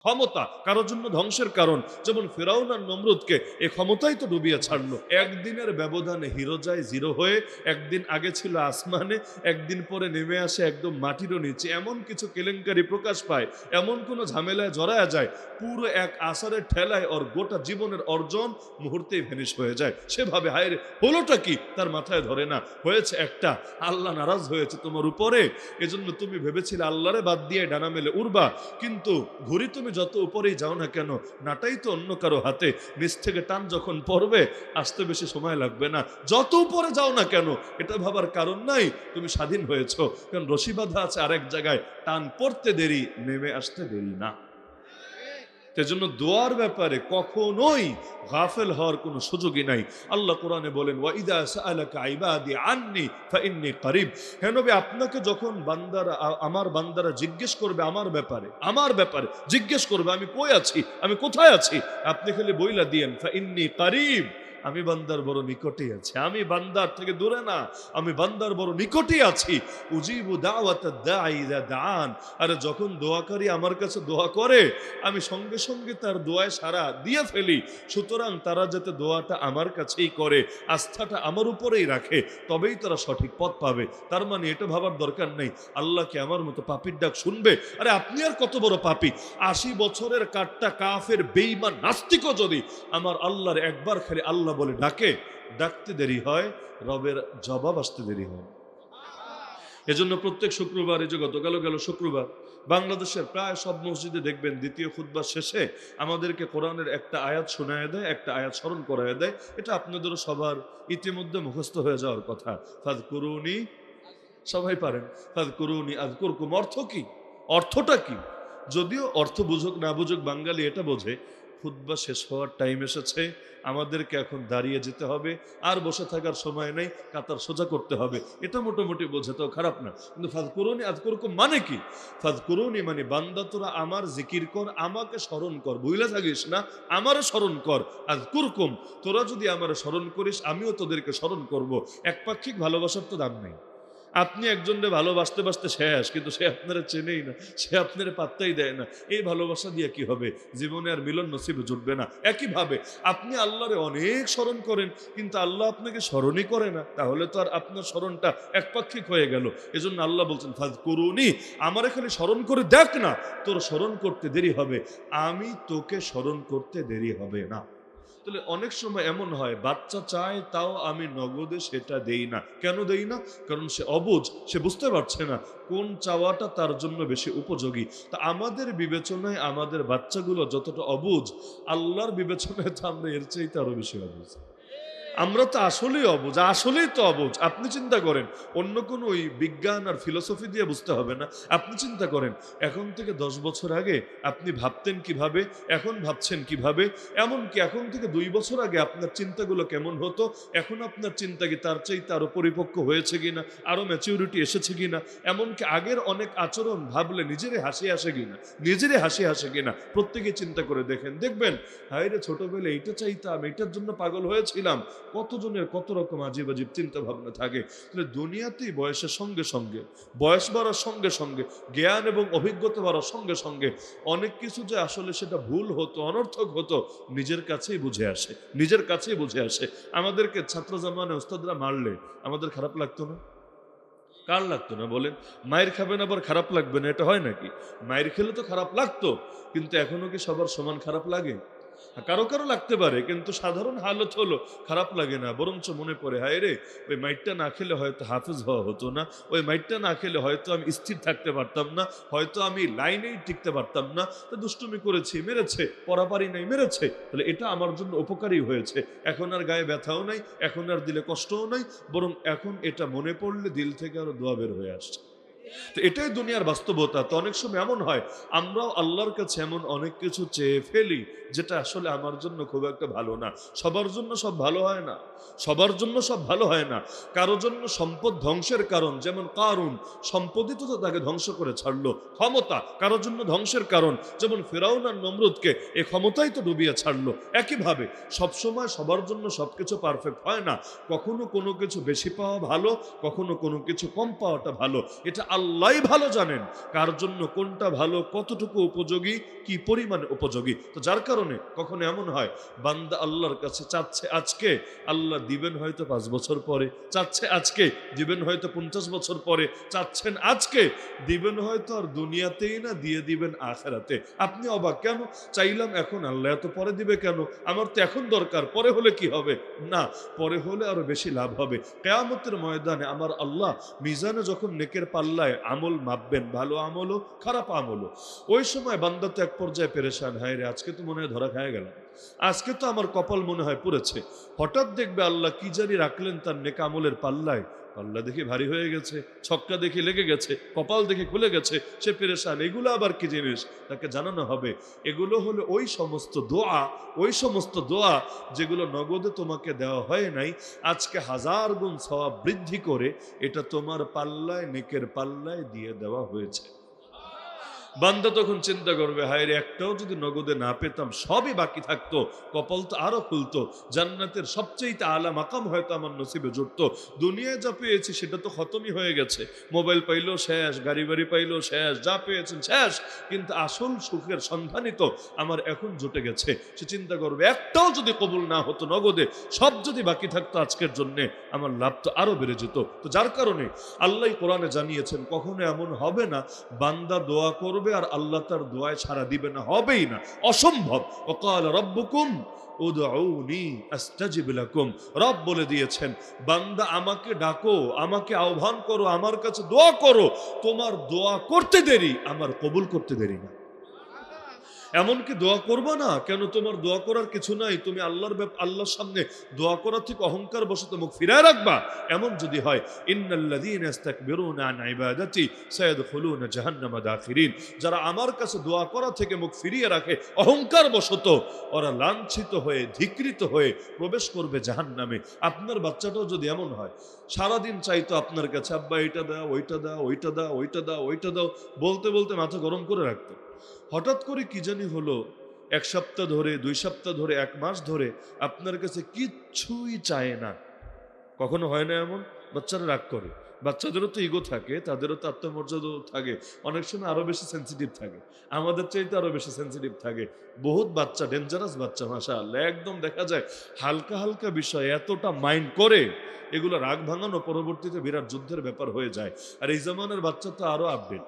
ক্ষমতা কারোর জন্য ধ্বংসের কারণ। যেমন ফেরাউন আর নমরুদকে এই ক্ষমতাই তো ডুবিয়ে ছাড়লো। একদিনের ব্যবধানে হিরো যায় জিরো হয়ে, একদিন আগে ছিল আসমানে, একদিন পরে নেমে আসে একদম মাটিরও নিচে। এমন কিছু কেলেঙ্কারি প্রকাশ পায়, এমন কোনো ঝামেলায় জড়ায়া যায়, পুরো এক আসারের ঠেলায় ওর গোটা জীবনের অর্জন মুহূর্তেই ভ্যানিশ হয়ে যায়। সেভাবে হায় রে, হলোটা কি তার মাথায় ধরে না। হয়েছে একটা, আল্লাহ নারাজ হয়েছে তোমার উপরে, এজন্য তুমি ভেবেছিলে আল্লাহরে বাদ দিয়ে ডানা মেলে উড়বা, কিন্তু ঘুরি তুমি যত উপরেই যাও না কেন, নাটাই তো অন্য কারো হাতে। নিচ থেকে টান যখন পড়বে, আসতে বেশি সময় লাগবে না। যত উপরে যাও না কেন, এটা ভাবার কারণ নাই, তুমি স্বাধীন হয়েছো, কারণ রশি বাঁধা আছে আরেক জায়গায়, টান পড়তে দেরি, নেমে আসতে দেরি না। সেজন্য দোয়ার ব্যাপারে কখনোই গাফেল হওয়ার কোনো সুযোগই নাই। আল্লাহ কোরআনে বলেন, ওয়াইদা সাআলাকা ইবাদি আন্নি ফাইন্নী করিব। হে নবী, আপনাকে যখন বান্দারা, আমার বান্দারা জিজ্ঞেস করবে আমার ব্যাপারে জিজ্ঞেস করবে, আমি কই আছি, আমি কোথায় আছি, আপনি খালি বইলা দিয়েন ফাইন্নী করিব, আমি বান্দার বড় নিকটেই আছি। আমি বান্দার থেকে দূরে না, আমি বান্দার বড় নিকটেই আছি। উজিবু দাওয়াতাদ দাঈ ইযা দাআন। আরে যখন দোয়াকারী আমার কাছে দোয়া করে, আমি সঙ্গে সঙ্গে তার দোয়ায় সাড়া দিয়ে ফেলি। সুতরাং তারা যাতে দোয়াটা আমার কাছেই করে, আস্থাটা আমার উপরেই রাখে, তবেই তারা সঠিক পথ পাবে। তার মানে এটা ভাবার দরকার নেই আল্লাহকে আমার মতো পাপীর ডাক শুনবে। আরে আপনি আর কত বড় পাপী, ৮০ বছরের কাট্টা কাফের বেঈমান নাস্তিকও যদি আমার আল্লাহর একবার খালি আল্লাহ বলে ডাকে, ডাকতে দেরি হয়, রবের জবাব আসতে দেরি হয়। এজন্য প্রত্যেক শুক্রবার, এই যে গতকাল গেল শুক্রবার, বাংলাদেশের প্রায় সব মসজিদে দেখবেন দ্বিতীয় খুতবা শেষে আমাদেরকে কোরআনের একটা আয়াত শোনায় দেয়, একটা আয়াত স্মরণ করায় দেয়। এটা আপনাদেরও সবার ইতিমধ্যে মুখস্থ হয়ে যাওয়ার কথা। ফাযকুরুনি, সবাই পারেন, ফাযকুরুনি আযকুরকুম। অর্থ কি? অর্থটা কি? যদিও অর্থ বুঝুক না বুঝুক, বাঙালি এটা বোঝে খুতবা শেষ হওয়ার টাইম এসেছে, আমাদেরকে এখন দাঁড়িয়ে যেতে হবে, আর বসে থাকার সময় নেই, কাতার সোজা করতে হবে। এটা মোটামুটি বোঝে, তো খারাপ না। কিন্তু ফাযকুরুনি আযকুরকুম মানে কি? ফাযকুরুনি মানে বান্দা তোরা আমার জিকির কর, আমাকে স্মরণ কর, ভুলে থাকিস না, আমারে স্মরণ কর। আযকুরকুম, তোরা যদি আমারে স্মরণ করিস, আমিও তোদেরকে স্মরণ করব। একপাক্ষিক ভালোবাসার তো দাম নেই। আপনি একজনকে ভালোবাসতে বাসতে শেষ, কিন্তু সে আপনারা চেনেই না, সে আপনারা পাত্তাই দেয় না। এই ভালোবাসা দিয়ে কি হবে? জীবনে আর মিলন নসিবে জুটবে না। একইভাবে আপনি আল্লাহরে অনেক স্মরণ করেন, কিন্তু আল্লাহ আপনাকে স্মরণই করে না, তাহলে তো আর আপনার স্মরণটা একপাক্ষিক হয়ে গেল। এজন্য আল্লাহ বলছেন ফাযকুরুনি, আমার এখানে স্মরণ করে দেখ না, তোর স্মরণ করতে দেরি হবে, আমি তোকে স্মরণ করতে দেরি হবে না। তাহলে অনেক সময় এমন হয়, বাচ্চা চায় তাও আমি নগদে সেটা দেই না। কেন দেই না? কারণ সে অবুঝ, সে বুঝতে পারছে না কোন চাওয়াটা তার জন্য বেশি উপযোগী। তা আমাদের বিবেচনায় আমাদের বাচ্চাগুলো যতটা অবুঝ, আল্লাহর বিবেচনায় তো আমরা এর চাইতে আরো বেশি অবুঝ। আমরা তো আসলেই অবুঝ, আসলেই তো অবুঝ। আপনি চিন্তা করেন, অন্য কোনো ওই বিজ্ঞান আর ফিলোসফি দিয়ে বুঝতে হবে না। আপনি চিন্তা করেন, এখন থেকে ১০ বছর আগে আপনি ভাবতেন কিভাবে, এখন ভাবছেন কিভাবে, এমনকি এখন থেকে ২ বছর আগে আপনার চিন্তাগুলো কেমন হতো, এখন আপনার চিন্তা কি তার চাইতে আরো পরিপক্ক হয়েছে কিনা, আরো ম্যাচিউরিটি এসেছে কিনা, এমনকি আগের অনেক আচরণ ভাবলে নিজেরই হাসি আসে কিনা, প্রত্যেকে চিন্তা করে দেখবেন, হায় রে ছোটবেলায় এইটা চাইতাম, এইটার জন্য পাগল হয়েছিলাম। কতজনের কত রকম আজীব আজীব চিন্তা ভাবনা থাকে। তাহলে দুনিয়াতেই বয়সের সঙ্গে সঙ্গে, বয়স বাড়ার সঙ্গে সঙ্গে, জ্ঞান এবং অভিজ্ঞতা বাড়ার সঙ্গে সঙ্গে অনেক কিছু যে আসলে সেটা ভুল হতো, অনর্থক হতো, নিজের কাছেই বুঝে আসে। আমাদেরকে ছাত্র জামানে ওস্তাদরা মারলে আমাদের খারাপ লাগতো না? কার লাগতো না বলেন? মায়ের খাবেন আবার খারাপ লাগবে না, এটা হয় নাকি? মায়ের খেলে তো খারাপ লাগতো, কিন্তু এখনো কি সবার সমান খারাপ লাগে? কারো কারো লাগতে পারে, কিন্তু সাধারণ হালত হলো খারাপ লাগে না, বরঞ্চ মনে পড়ে, হায় রে, ওই মাইটটা না খেলে হয়তো হাফেজ হওয়া হতো না, ওই মাইটটা না খেলে হয়তো আমি স্থির থাকতে পারতাম না, হয়তো আমি লাইনেই টিকতে পারতাম না। তো দুষ্টুমি করেছি, মেরেছে, পড়াপারি নাই, মেরেছে, তাহলে এটা আমার জন্য উপকারী হয়েছে। এখন আর গায়ে ব্যথাও নাই, এখন আর দিলে কষ্টও নাই, বরং এখন এটা মনে পড়লে দিল থেকে আরো দোয়া বের হয়ে আসছে। তো এটাই দুনিয়ার বাস্তবতা। তো অনেক সময় এমন হয়, আমরাও আল্লাহর কাছে এমন অনেক কিছু চেয়ে ফেলি, যেটা আসলে আমার জন্য খুব একটা ভালো না। সবার জন্য সব ভালো হয় না, সবার জন্য সব ভালো হয় না। কারো জন্য সম্পদ ধ্বংসের কারণ, যেমন কারুন সম্পদই তো তাকে ধ্বংস করে ছাড়লো। ক্ষমতা কারোর জন্য ধ্বংসের কারণ, যেমন ফেরাউন আর নমরুদকে এই ক্ষমতাই তো ডুবিয়ে ছাড়লো। একইভাবে সবসময় সবার জন্য সবকিছু পারফেক্ট হয় না। কখনো কোনো কিছু বেশি পাওয়া ভালো, কখনো কোনো কিছু কম পাওয়াটা ভালো। এটা আল্লাহই ভালো জানেন কার জন্য কোনটা ভালো, কতটুকু উপযোগী, কি পরিমাণে উপযোগী। তো যার কারণে কখনো এমন হয় বান্দা আল্লাহর কাছে চাচ্ছে আজকে, আল্লাহ দিবেন হয়তো 5 বছর পরে, চাচ্ছে আজকে দিবেন হয়তো 50 বছর পরে, চাচ্ছেন আজকে দিবেন হয়তো আর দুনিয়াতেই না, দিয়ে দিবেন আখিরাতে। আপনি অবাক, কেন চাইলাম এখন, আল্লাহ এত পরে দিবে কেন, আমার তো এখন দরকার, পরে হলে কি হবে? না, পরে হলে আরো বেশি লাভ হবে। কিয়ামতের ময়দানে আমার আল্লাহ মিজানে যখন নেকের পাল্লায় আমল মাপবেন, ভালো আমলও খারাপ আমলও, ওই সময় বান্দা তো এক পর্যায়ে পেরেশান, হায় রে আজকে তো মনে হয় ধরা খায় গেলাম, আজকে তো আমার কপাল মনে হয় পুড়েছে। হঠাৎ দেখবে আল্লাহ কি জানি রাখলেন তার নেক আমলের পাল্লায়, পাল্লা দেখে ভারী হয়ে গেছে, ছক্কা দেখে লেগে গেছে, কপাল দেখে খুলে গেছে, সে পেরেশান। এগুলো আবার কি জিনিস, তাকে জানানো হবে এগুলো হলো ওই সমস্ত দোয়া, ওই সমস্ত দোয়া যেগুলো নগদে তোমাকে দেওয়া হয় নাই, আজকে 1000 গুণ সওয়াব বৃদ্ধি করে এটা তোমার পাল্লায়, নেকের পাল্লায় দিয়ে দেওয়া হয়েছে। বান্দা তখন চিন্তা করবে, হায় রে একটাও যদি নগদে না পেতাম, সবই বাকি থাকতো, কপাল তো আরো খুলতো, জান্নাতের সবচেয়ে আলা মাকাম হয়তো আমার নসিবে জুটতো। দুনিয়ায় যা পেয়েছি সেটা তো খতমই হয়ে গেছে, মোবাইল পাইলো শেষ, গাড়ি বাড়ি পাইলো শেষ, যা পেয়েছেন শেষ, কিন্তু আসল সুখের সন্ধানই তো আমার এখন জুটে গেছে। সে চিন্তা করবে একটাও যদি কবুল না হতো নগদে, সব যদি বাকি থাকতো আজকের জন্যে, আমার লাভ তো আরো বেড়ে যেত। তো যার কারণে আল্লাহ কোরআনে জানিয়েছেন কখনো এমন হবে না বান্দা দোয়া করবে আর আল্লাহ তার দোয়ায় সাড়া দিবে না, হবেই না, অসম্ভব। ওয়াকাল রাব্বুকুম উদউনি আস্তাজিব লাকুম, রব বলে দিয়েছেন বান্দা আমাকে ডাকো, আমাকে আহ্বান করো, আমার কাছে দোয়া করো, তোমার দোয়া করতে দেরি, আমার কবুল করতে দেরি না। এমনকি দোয়া করবা না কেন, তোমার দোয়া করার কিছু নাই, তুমি আল্লাহর সামনে দোয়া করার থেকে অহংকার বশত মুখ ফিরায় রাখবা, এমন যদি হয়, ইন্নাল্লাযীনা ইস্তাকবিরুনা আন ইবাদাতি সায়াদখুলুনা জাহান্নামা দাখিরিন, যারা আমার কাছে দোয়া করা থেকে মুখ ফিরিয়ে রাখে অহংকার বশত, ওরা লাঞ্ছিত হয়ে, ধিক্কৃত হয়ে প্রবেশ করবে জাহান্নামে। আপনার বাচ্চাটাও যদি এমন হয়, সারাদিন চাইতো আপনার কাছে, আব্বা এটা দাও, ওইটা দাও, ওইটা দাও, ওইটা দাও, ওইটা দাও, বলতে বলতে মাথা গরম করে রাখতো, হঠাৎ করে কি জানি হলো, 1 সপ্তাহ ধরে, 2 সপ্তাহ ধরে, 1 মাস ধরে আপনার কাছে কিচ্ছুই চায় না। কখনো হয় না এমন? বাচ্চারা রাগ করে, বাচ্চাদেরও তো ইগো থাকে, তাদেরও তো আত্মমর্যাদা থাকে, অনেক সময় আরো বেশি সেন্সিটিভ থাকে, আমাদের চাইতে আরো বেশি সেন্সিটিভ থাকে। বহুত বাচ্চা ডেঞ্জারাস বাচ্চা, মাশাআল্লাহ, একদম দেখা যায় হালকা হালকা বিষয় এতটা মাইন্ড করে, এগুলো রাগ ভাঙানো পরবর্তীতে বিরাট যুদ্ধের ব্যাপার হয়ে যায়। আর এই জামানের বাচ্চা তো আরো আপডেট,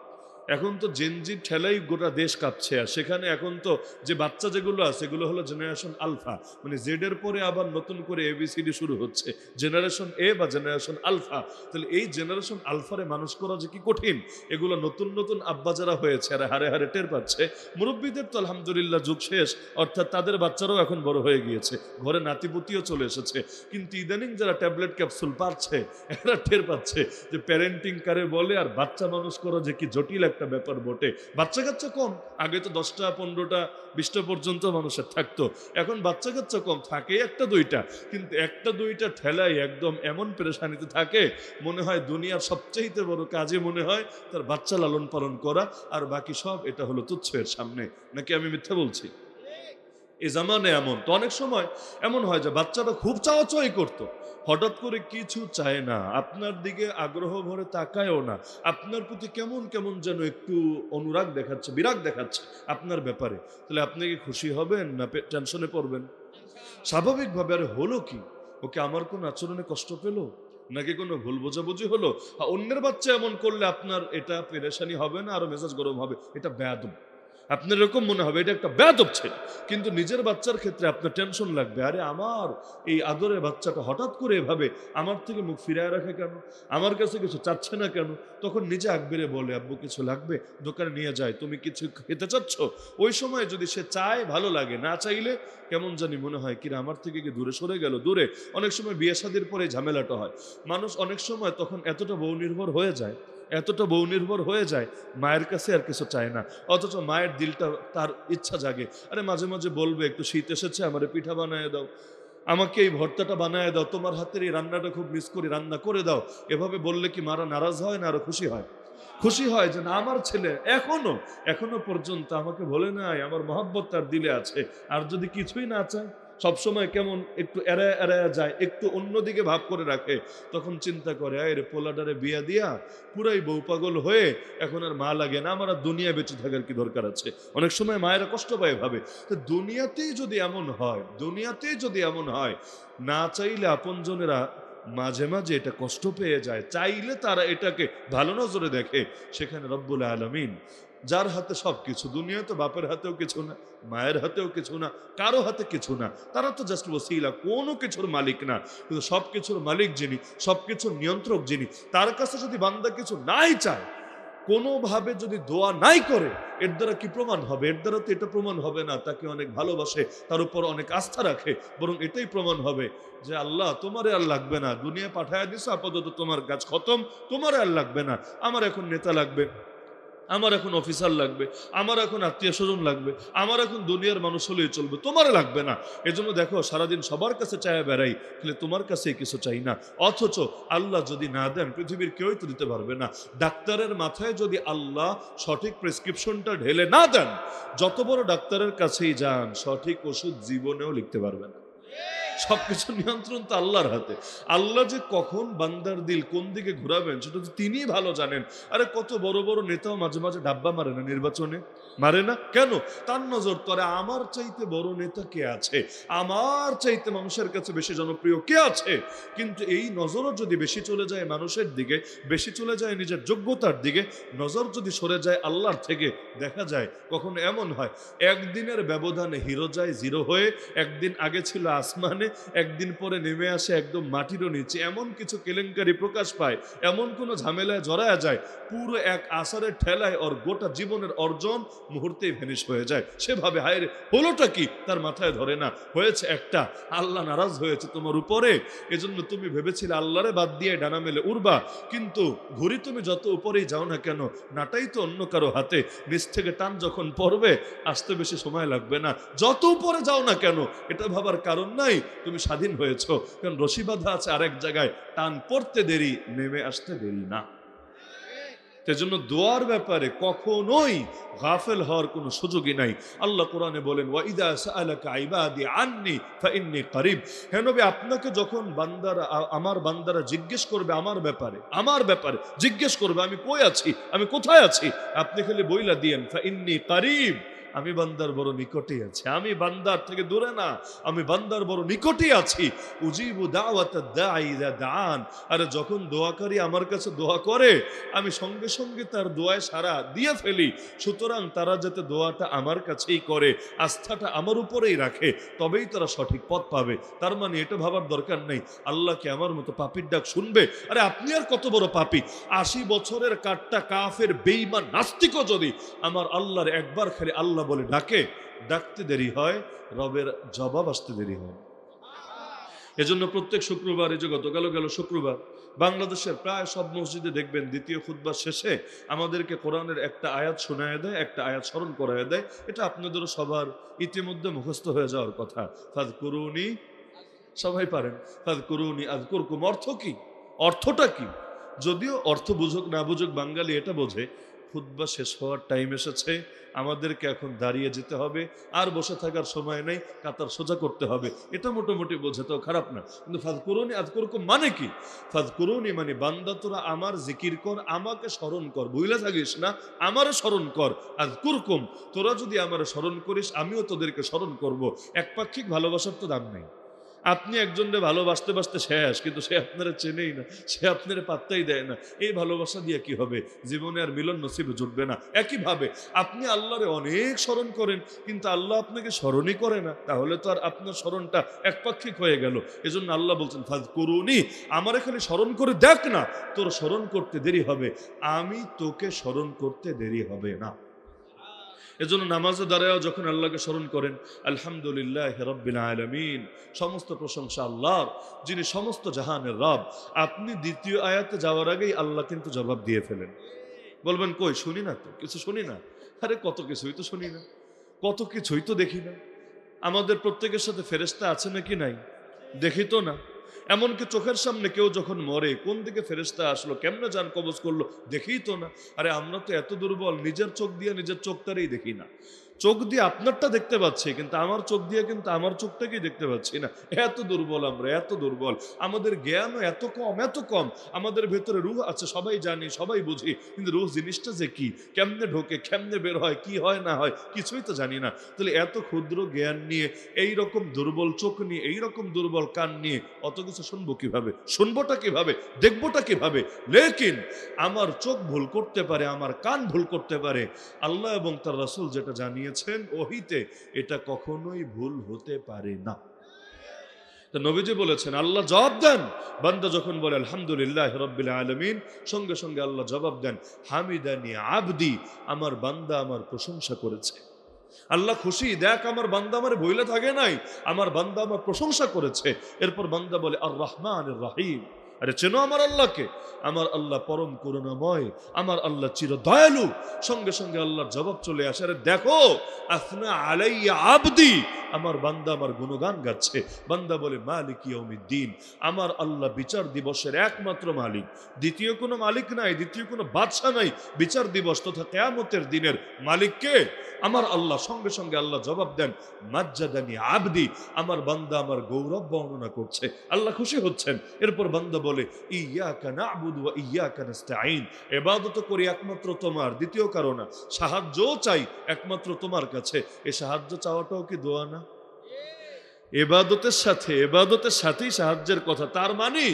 এখন তো জেনজি ঠেলাই গোটা দেশ কাঁপছে। আর সেখানে এখন তো যে বাচ্চা যেগুলো আছে এগুলো হলো জেনারেশন আলফা, মানে জেড এর পরে আবার নতুন করে এবিসিডি শুরু হচ্ছে, জেনারেশন এ বা জেনারেশন আলফা। তাহলে এই জেনারেশন আলফারে মানুষ করা যে কি কঠিন, এগুলো নতুন নতুন আব্বা যারা হয়েছে আর হারে হারে টের পাচ্ছে। মুরব্বীদের তো আলহামদুলিল্লাহ যুগ শেষ, অর্থাৎ তাদের বাচ্চারাও এখন বড় হয়ে গিয়েছে, ঘরে নাতিপুতিও চলে এসেছে, কিন্তু ইদানিং যারা ট্যাবলেট ক্যাপসুল পাচ্ছে এরা টের পাচ্ছে যে প্যারেন্টিং কারে বলে, আর বাচ্চা মানুষ করা যে কি জটিল একটা ব্যাপার বটে। বাচ্চা কাচ্চা কম, আগে তো 10টা 15টা 20টা পর্যন্ত মানুষের থাকতো, এখন বাচ্চা কাচ্চা কম, থাকে 1টা 2টা, কিন্তু 1টা 2টা ঠেলাই একদম এমন পেরেশানিতে থাকে, মনে হয় দুনিয়ার সবচেয়ে বড় কাজে মনে হয় তার বাচ্চা লালন পালন করা, আর বাকি সব এটা হলো তুচ্ছ এর সামনে। নাকি আমি মিথ্যা বলছি? এই জামানে এমন তো অনেক সময় এমন হয় যে বাচ্চাটা খুব চাওয়াচাই করতো, হঠাৎ করে কিছু চায় না, আপনার দিকে আগ্রহ ভরে তাকায়ও না, আপনার প্রতি কেমন কেমন যেন একটু অনুরাগ দেখাচ্ছে, বিরাগ দেখাচ্ছে আপনার ব্যাপারে, তাহলে আপনি কি খুশি হবেন না টেনশনে পড়বেন? স্বাভাবিকভাবে, আরে হলো কি, ওকে আমার কোন আচরণে কষ্ট পেলো, নাকি কোনো ভুল বোঝাবুঝি হলো? অন্যের বাচ্চা এমন করলে আপনার এটা পেরেশানি হবে না, আরো মেজাজ গরম হবে, এটা বেয়াদব, আপনার এরকম মনে হবে এটা একটা বেয়াদব ছেলে। কিন্তু নিজের বাচ্চার ক্ষেত্রে আপনার টেনশন লাগবে, আরে আমার এই আদরের বাচ্চাটা হঠাৎ করে এভাবে আমার থেকে মুখ ফিরায় রাখে কেন, আমার কাছে কিছু চাচ্ছে না কেন? তখন নিজে আকবেরে বলে, আব্বু কিছু লাগবে, দোকানে নিয়ে যায়, তুমি কিছু খেতে চাচ্ছ? ওই সময় যদি সে চায় ভালো লাগে, না চাইলে কেমন জানি মনে হয় কিরা আমার থেকে কি দূরে সরে গেল, দূরে। অনেক সময় বিয়ে শাদীর পরে ঝামেলাটা হয়, মানুষ অনেক সময় তখন এতটা বউ নির্ভর হয়ে যায়, এতটা বউ নির্ভর হয়ে যায়, মায়ের কাছে আর কিছু চায় না। অথচ মায়ের দিলটা, তার ইচ্ছা জাগে, আরে মাঝে মাঝে বলবে একটু শীত এসেছে, আমারে পিঠা বানায় দাও, আমাকে এই ভর্তাটা বানায় দাও, তোমার হাতের এই রান্নাটা খুব মিস করি, রান্না করে দাও। এভাবে বললে কি মারা নারাজ হয় না আরো খুশি হয়? খুশি হয় যে না, আমার ছেলে এখনো এখনো পর্যন্ত আমাকে বলে নাই, আমার মহব্বত তার দিলে আছে। আর যদি কিছুই না চায়, সবসময় কেমন একটু এড়ায় এড়ায় যায়, একটু অন্যদিকে ভাব করে রাখে, তখন চিন্তা করে আরে পোলাডারে বিয়া দিয়া পুরাই বউ পাগল হয়ে এখন আর মা লাগে না, আমার আর দুনিয়া বেঁচে থাকার কি দরকার আছে। অনেক সময় মায়েরা কষ্ট পায় ভাবে। তো দুনিয়াতেই যদি এমন হয়, দুনিয়াতেই যদি এমন হয়, না চাইলে আপনজনেরা মাঝে মাঝে এটা কষ্ট পেয়ে যায়, চাইলে তারা এটাকে ভালো নজরে দেখে। সেখানে রব্বুল আলামিন, যার হাতে সবকিছু, দুনিয়া তো বাপের হাতেও কিছু না, মায়ের হাতেও কিছু না, কারো হাতে কিছু না, তারা তো জাস্ট ওসিলা, কোনো কিছুর মালিক না। কিন্তু সবকিছুর মালিক যিনি, সবকিছুর নিয়ন্ত্রক যিনি, তার কাছে যদি বান্দা কিছু নাই চায়, কোনোভাবে যদি দোয়া নাই করে, এর দ্বারা কি প্রমাণ হবে? এর দ্বারা তো এটা প্রমাণ হবে না তাকে অনেক ভালোবাসে, তার উপর অনেক আস্থা রাখে, বরং এটাই প্রমাণ হবে যে আল্লাহ তোমারে আর লাগবে না, দুনিয়া পাঠায় দিছো, আপাতত তোমার কাজ খতম, তোমারে আর লাগবে না, আমার এখন নেতা লাগবে, আমার এখন অফিসার লাগবে, আমার এখন আত্মীয় স্বজন লাগবে, আমার এখন দুনিয়ার মানুষ হলেই চলবে, তোমার লাগবে না। এজন্য দেখো সারাদিন সবার কাছে চায় বেড়াই, তাহলে তোমার কাছে কিছু চাই না। অথচ আল্লাহ যদি না দেন, পৃথিবীর কেউই তো দিতে পারবে না। ডাক্তারের মাথায় যদি আল্লাহ সঠিক প্রেসক্রিপশনটা ঢেলে না দেন, যত বড় ডাক্তারের কাছেই যান, সঠিক ওষুধ জীবনেও লিখতে পারবে না। সবকিছু নিয়ন্ত্রণ তো আল্লাহর হাতে। আল্লাহ যে কখন বান্দার দিল কোন দিকে ঘুরাবেন সেটা তো তিনিই ভালো জানেন। আরে কত বড় বড় নেতাও মাঝে মাঝে ডাব্বা মারে না, নির্বাচনে মারে না কেন? তার নজর তরে আমার চাইতে বড় নেতা কে আছে, আমার চাইতে মানুষের কাছে বেশি জনপ্রিয় কে আছে। কিন্তু এই নজরও যদি বেশি চলে যায় মানুষের দিকে, বেশি চলে যায় নিজের যোগ্যতার দিকে, নজর যদি সরে যায় আল্লাহর থেকে, দেখা যায় কখনো এমন হয় একদিনের ব্যবধানে হিরো যায় জিরো হয়ে, একদিন আগে ছিল আসমানে, একদিন পরে নেমে আসে একদম মাটিরও নিচে। এমন কিছু কেলেঙ্কারি প্রকাশ পায়, এমন কোনো ঝামেলায় জড়ায়া যায়, পুরো এক আসারের ঠেলায় ওর গোটা জীবনের অর্জন মুহূর্তেই ভ্যানিশ হয়ে যায়। সেভাবে হায়রে হলোটা কি তার মাথায় ধরে না। হয়েছে একটা, আল্লাহ নারাজ হয়েছে তোমার উপরে, এজন্য তুমি ভেবেছিলে আল্লাহরে বাদ দিয়ে ডানা মেলে উড়বা, কিন্তু ঘুরি তুমি যত উপরেই যাও না কেন, নাটাই তো অন্য কারো হাতে। নিচ থেকে টান যখন পড়বে, আসতে বেশি সময় লাগবে না। যত উপরে যাও না কেন, এটা ভাবার কারণ নাই, তুমি স্বাধীন হয়েছ, কারণ রশি বাঁধা আছে আরেক জায়গায়, টান পড়তে দেরি, নেমে আসতে দেরি না। সেজন্য দোয়ার ব্যাপারে কখনোই গাফেল হওয়ার কোনো সুযোগই নাই। আল্লাহ কোরআনে বলেন, ওয়া ইযা সাআলাকা ইবাদি আন্নী ফাইন্নী করিব। হে নবী, আপনাকে যখন বান্দারা, আমার বান্দারা জিজ্ঞেস করবে আমার ব্যাপারে, আমার ব্যাপারে জিজ্ঞেস করবে আমি কই আছি, আমি কোথায় আছি, আপনি খালি বইলা দিয়েন ফাইন্নী করিব, আমি বান্দার বড় নিকটেই আছি, আমি বান্দার থেকে দূরে না, আমি বান্দার বড় নিকটেই আছি। উজিবু দাওয়াতাদ দাঈ ইযা দাআন। আরে যখন দোয়াকারী আমার কাছে দোয়া করে, আমি সঙ্গে সঙ্গে তার দোয়ায় সাড়া দিয়ে ফেলি। সুতরাং তারা যাতে দোয়াটা আমার কাছেই করে, আস্থাটা আমার উপরেই রাখে, তবেই তারা সঠিক পথ পাবে। তার মানে এটা ভাবার দরকার নেই আল্লাহকে আমার মতো পাপীর ডাক শুনবে। আরে আপনি আর কত বড় পাপী, ৮০ বছরের কাট্টা কাফের বেঈমান নাস্তিকও যদি আমার আল্লাহর একবার খালি আল্লাহ বলে ডাকে, ডাকতে দেরি হয়, রবের জবাব আসতে দেরি হয়। এজন্য প্রত্যেক শুক্রবার, এই যে গতকালও গেল শুক্রবার, বাংলাদেশের প্রায় সব মসজিদে দেখবেন দ্বিতীয় খুতবা শেষে আমাদেরকে কোরআনের একটা আয়াত শোনায় দেয়, একটা আয়াত স্মরণ করায় দেয়। এটা আপনাদেরও সবার ইতিমধ্যে মুখস্থ হয়ে যাওয়ার কথা। ফাযকুরুনি, সবাই পারেন, ফাযকুরুনি আযকুরকুম। অর্থ কি? অর্থটা কি? যদিও অর্থ বুঝুক না বুঝুক, বাঙালি এটা বোঝে খুতবা শেষ হওয়ার টাইম এসেছে, আমাদেরকে এখন দাঁড়িয়ে যেতে হবে, আর বসে থাকার সময় নেই, কাতার সোজা করতে হবে। এটা মোটামুটি বোঝে, তো খারাপ না। কিন্তু ফাযকুরুনি আযকুরকুম মানে কি? ফাযকুরুনি মানে বান্দা তোরা আমার জিকির কর, আমাকে স্মরণ কর, ভুলে থাকিস না, আমারে স্মরণ কর। আযকুরকুম, তোরা যদি আমারে স্মরণ করিস, আমিও তোদেরকে স্মরণ করব। একপাক্ষিক ভালোবাসার তো দাম নেই। আপনি একজনকে ভালোবাসতে বাসতে শেষ, কিন্তু সে আপনারা চেনেই না, সে আপনার পাত্তাই দেয় না। এই ভালোবাসা দিয়ে কি হবে? জীবনে আর মিলন নসিবে জুটবে না। একইভাবে আপনি আল্লাহরে অনেক স্মরণ করেন, কিন্তু আল্লাহ আপনাকে স্মরণই করে না, তাহলে তো আর আপনার স্মরণটা একপাক্ষিক হয়ে গেল। এজন্য আল্লাহ বলছেন ফাযকুরুনি, আমার এখানে স্মরণ করে দেখ না, তোর স্মরণ করতে দেরি হবে, আমি তোকে স্মরণ করতে দেরি হবে না। এজন্য নামাজে দাঁড়ায় যখন আল্লাহকে স্মরণ করেন, আলহামদুলিল্লাহ রাব্বিল আলামিন, সমস্ত প্রশংসা আল্লাহর, যিনি সমস্ত জাহানের রব। আপনি দ্বিতীয় আয়াতে যাওয়ার আগেই আল্লাহ কিন্তু জবাব দিয়ে ফেলেন। বলবেন কই শুনি না তো, কিছু শুনি না। আরে কত কিছুই তো শুনি না, কত কিছুই তো দেখি না। আমাদের প্রত্যেকের সাথে ফেরেশতা আছে নাকি নাই? দেখি তো না। এমনকি চোখের সামনে কেউ যখন মরে কোন দিকে ফেরেশতা আসলো, কেমনে জান কবজ করলো, দেখি তো না। আরে আমরা তো এত দুর্বল, নিজের চোখ দিয়ে নিজের চোখটারই দেখি না। চোখ দিয়ে আপনারটা দেখতে পাচ্ছি, কিন্তু আমার চোখ দিয়ে কিন্তু আমার চোখটাকেই দেখতে পাচ্ছি না। এত দুর্বল আমরা, এত দুর্বল। আমাদের জ্ঞানও এত কম, এত কম। আমাদের ভেতরে রূহ আছে, সবাই জানি, সবাই বুঝি, কিন্তু রূহ জিনিসটা যে কি, কেমনে ঢোকে, কেমনে বের হয়, কি হয় না হয়, কিছুই তো জানি না। তাহলে এত ক্ষুদ্র জ্ঞান নিয়ে, এই রকম দুর্বল চোখ নিয়ে, এই রকম দুর্বল কান নিয়ে অত কিছু শুনবো কিভাবে? শুনবোটা কিভাবে? দেখবোটা কিভাবে? লেকিন আমার চোখ ভুল করতে পারে, আমার কান ভুল করতে পারে। আল্লাহ এবং তার রাসূল যেটা জানিয়েছেন ওহীতে, এটা কখনোই ভুল হতে পারে না। তো নবীজি বলেছেন, আল্লাহ জবাব দেন, বান্দা যখন বলে আলহামদুলিল্লাহ রাব্বিল আলামিন, সঙ্গে সঙ্গে আল্লাহ জবাব দেন, হামিদানি আবদি, আমার বান্দা আমার প্রশংসা করেছে। আল্লাহ খুশি, দেখ আমার বান্দা আমার বইলে থাকে নাই, আমার বান্দা আমার প্রশংসা করেছে। এরপর বান্দা বলে আর রহমানির রহিম, আরে চেনো আমার আল্লাহকে? আমার আল্লাহ পরম করুণাময়, আমার আল্লাহ চির দয়ালু। সঙ্গে সঙ্গে আল্লাহর জবাব চলে আসে, আরে দেখো, আসনা আলাইয়া আবদি, আমার বান্দা আমার গুণগান গাচ্ছে। বান্দা বলে মালিক ইয়াউমিদ্দিন, আমার আল্লাহ বিচার দিবসের একমাত্র মালিক, দ্বিতীয় কোনো মালিক নাই, দ্বিতীয় কোনো বাদশা নাই। বিচার দিবস তথা কিয়ামতের দিনের মালিক কে? আমার আল্লাহ। সঙ্গে সঙ্গে আল্লাহ জবাব দেন, মাজ্জাদানি আবদি, আমার বান্দা আমার গৌরব বর্ণনা করছে, আল্লাহ খুশি হচ্ছেন। এরপর বান্দা বলে ইয়াকা না'বুদু ওয়া ইয়াকা নাস্তাঈন, ইবাদত করি একমাত্র তোমার, দ্বিতীয় কারো না, সাহায্যও চাই একমাত্র তোমার কাছে। এই সাহায্য চাওয়াটাও কি দোয়া না? এবাদতের সাথেই সাহায্যের কথা। তার মানে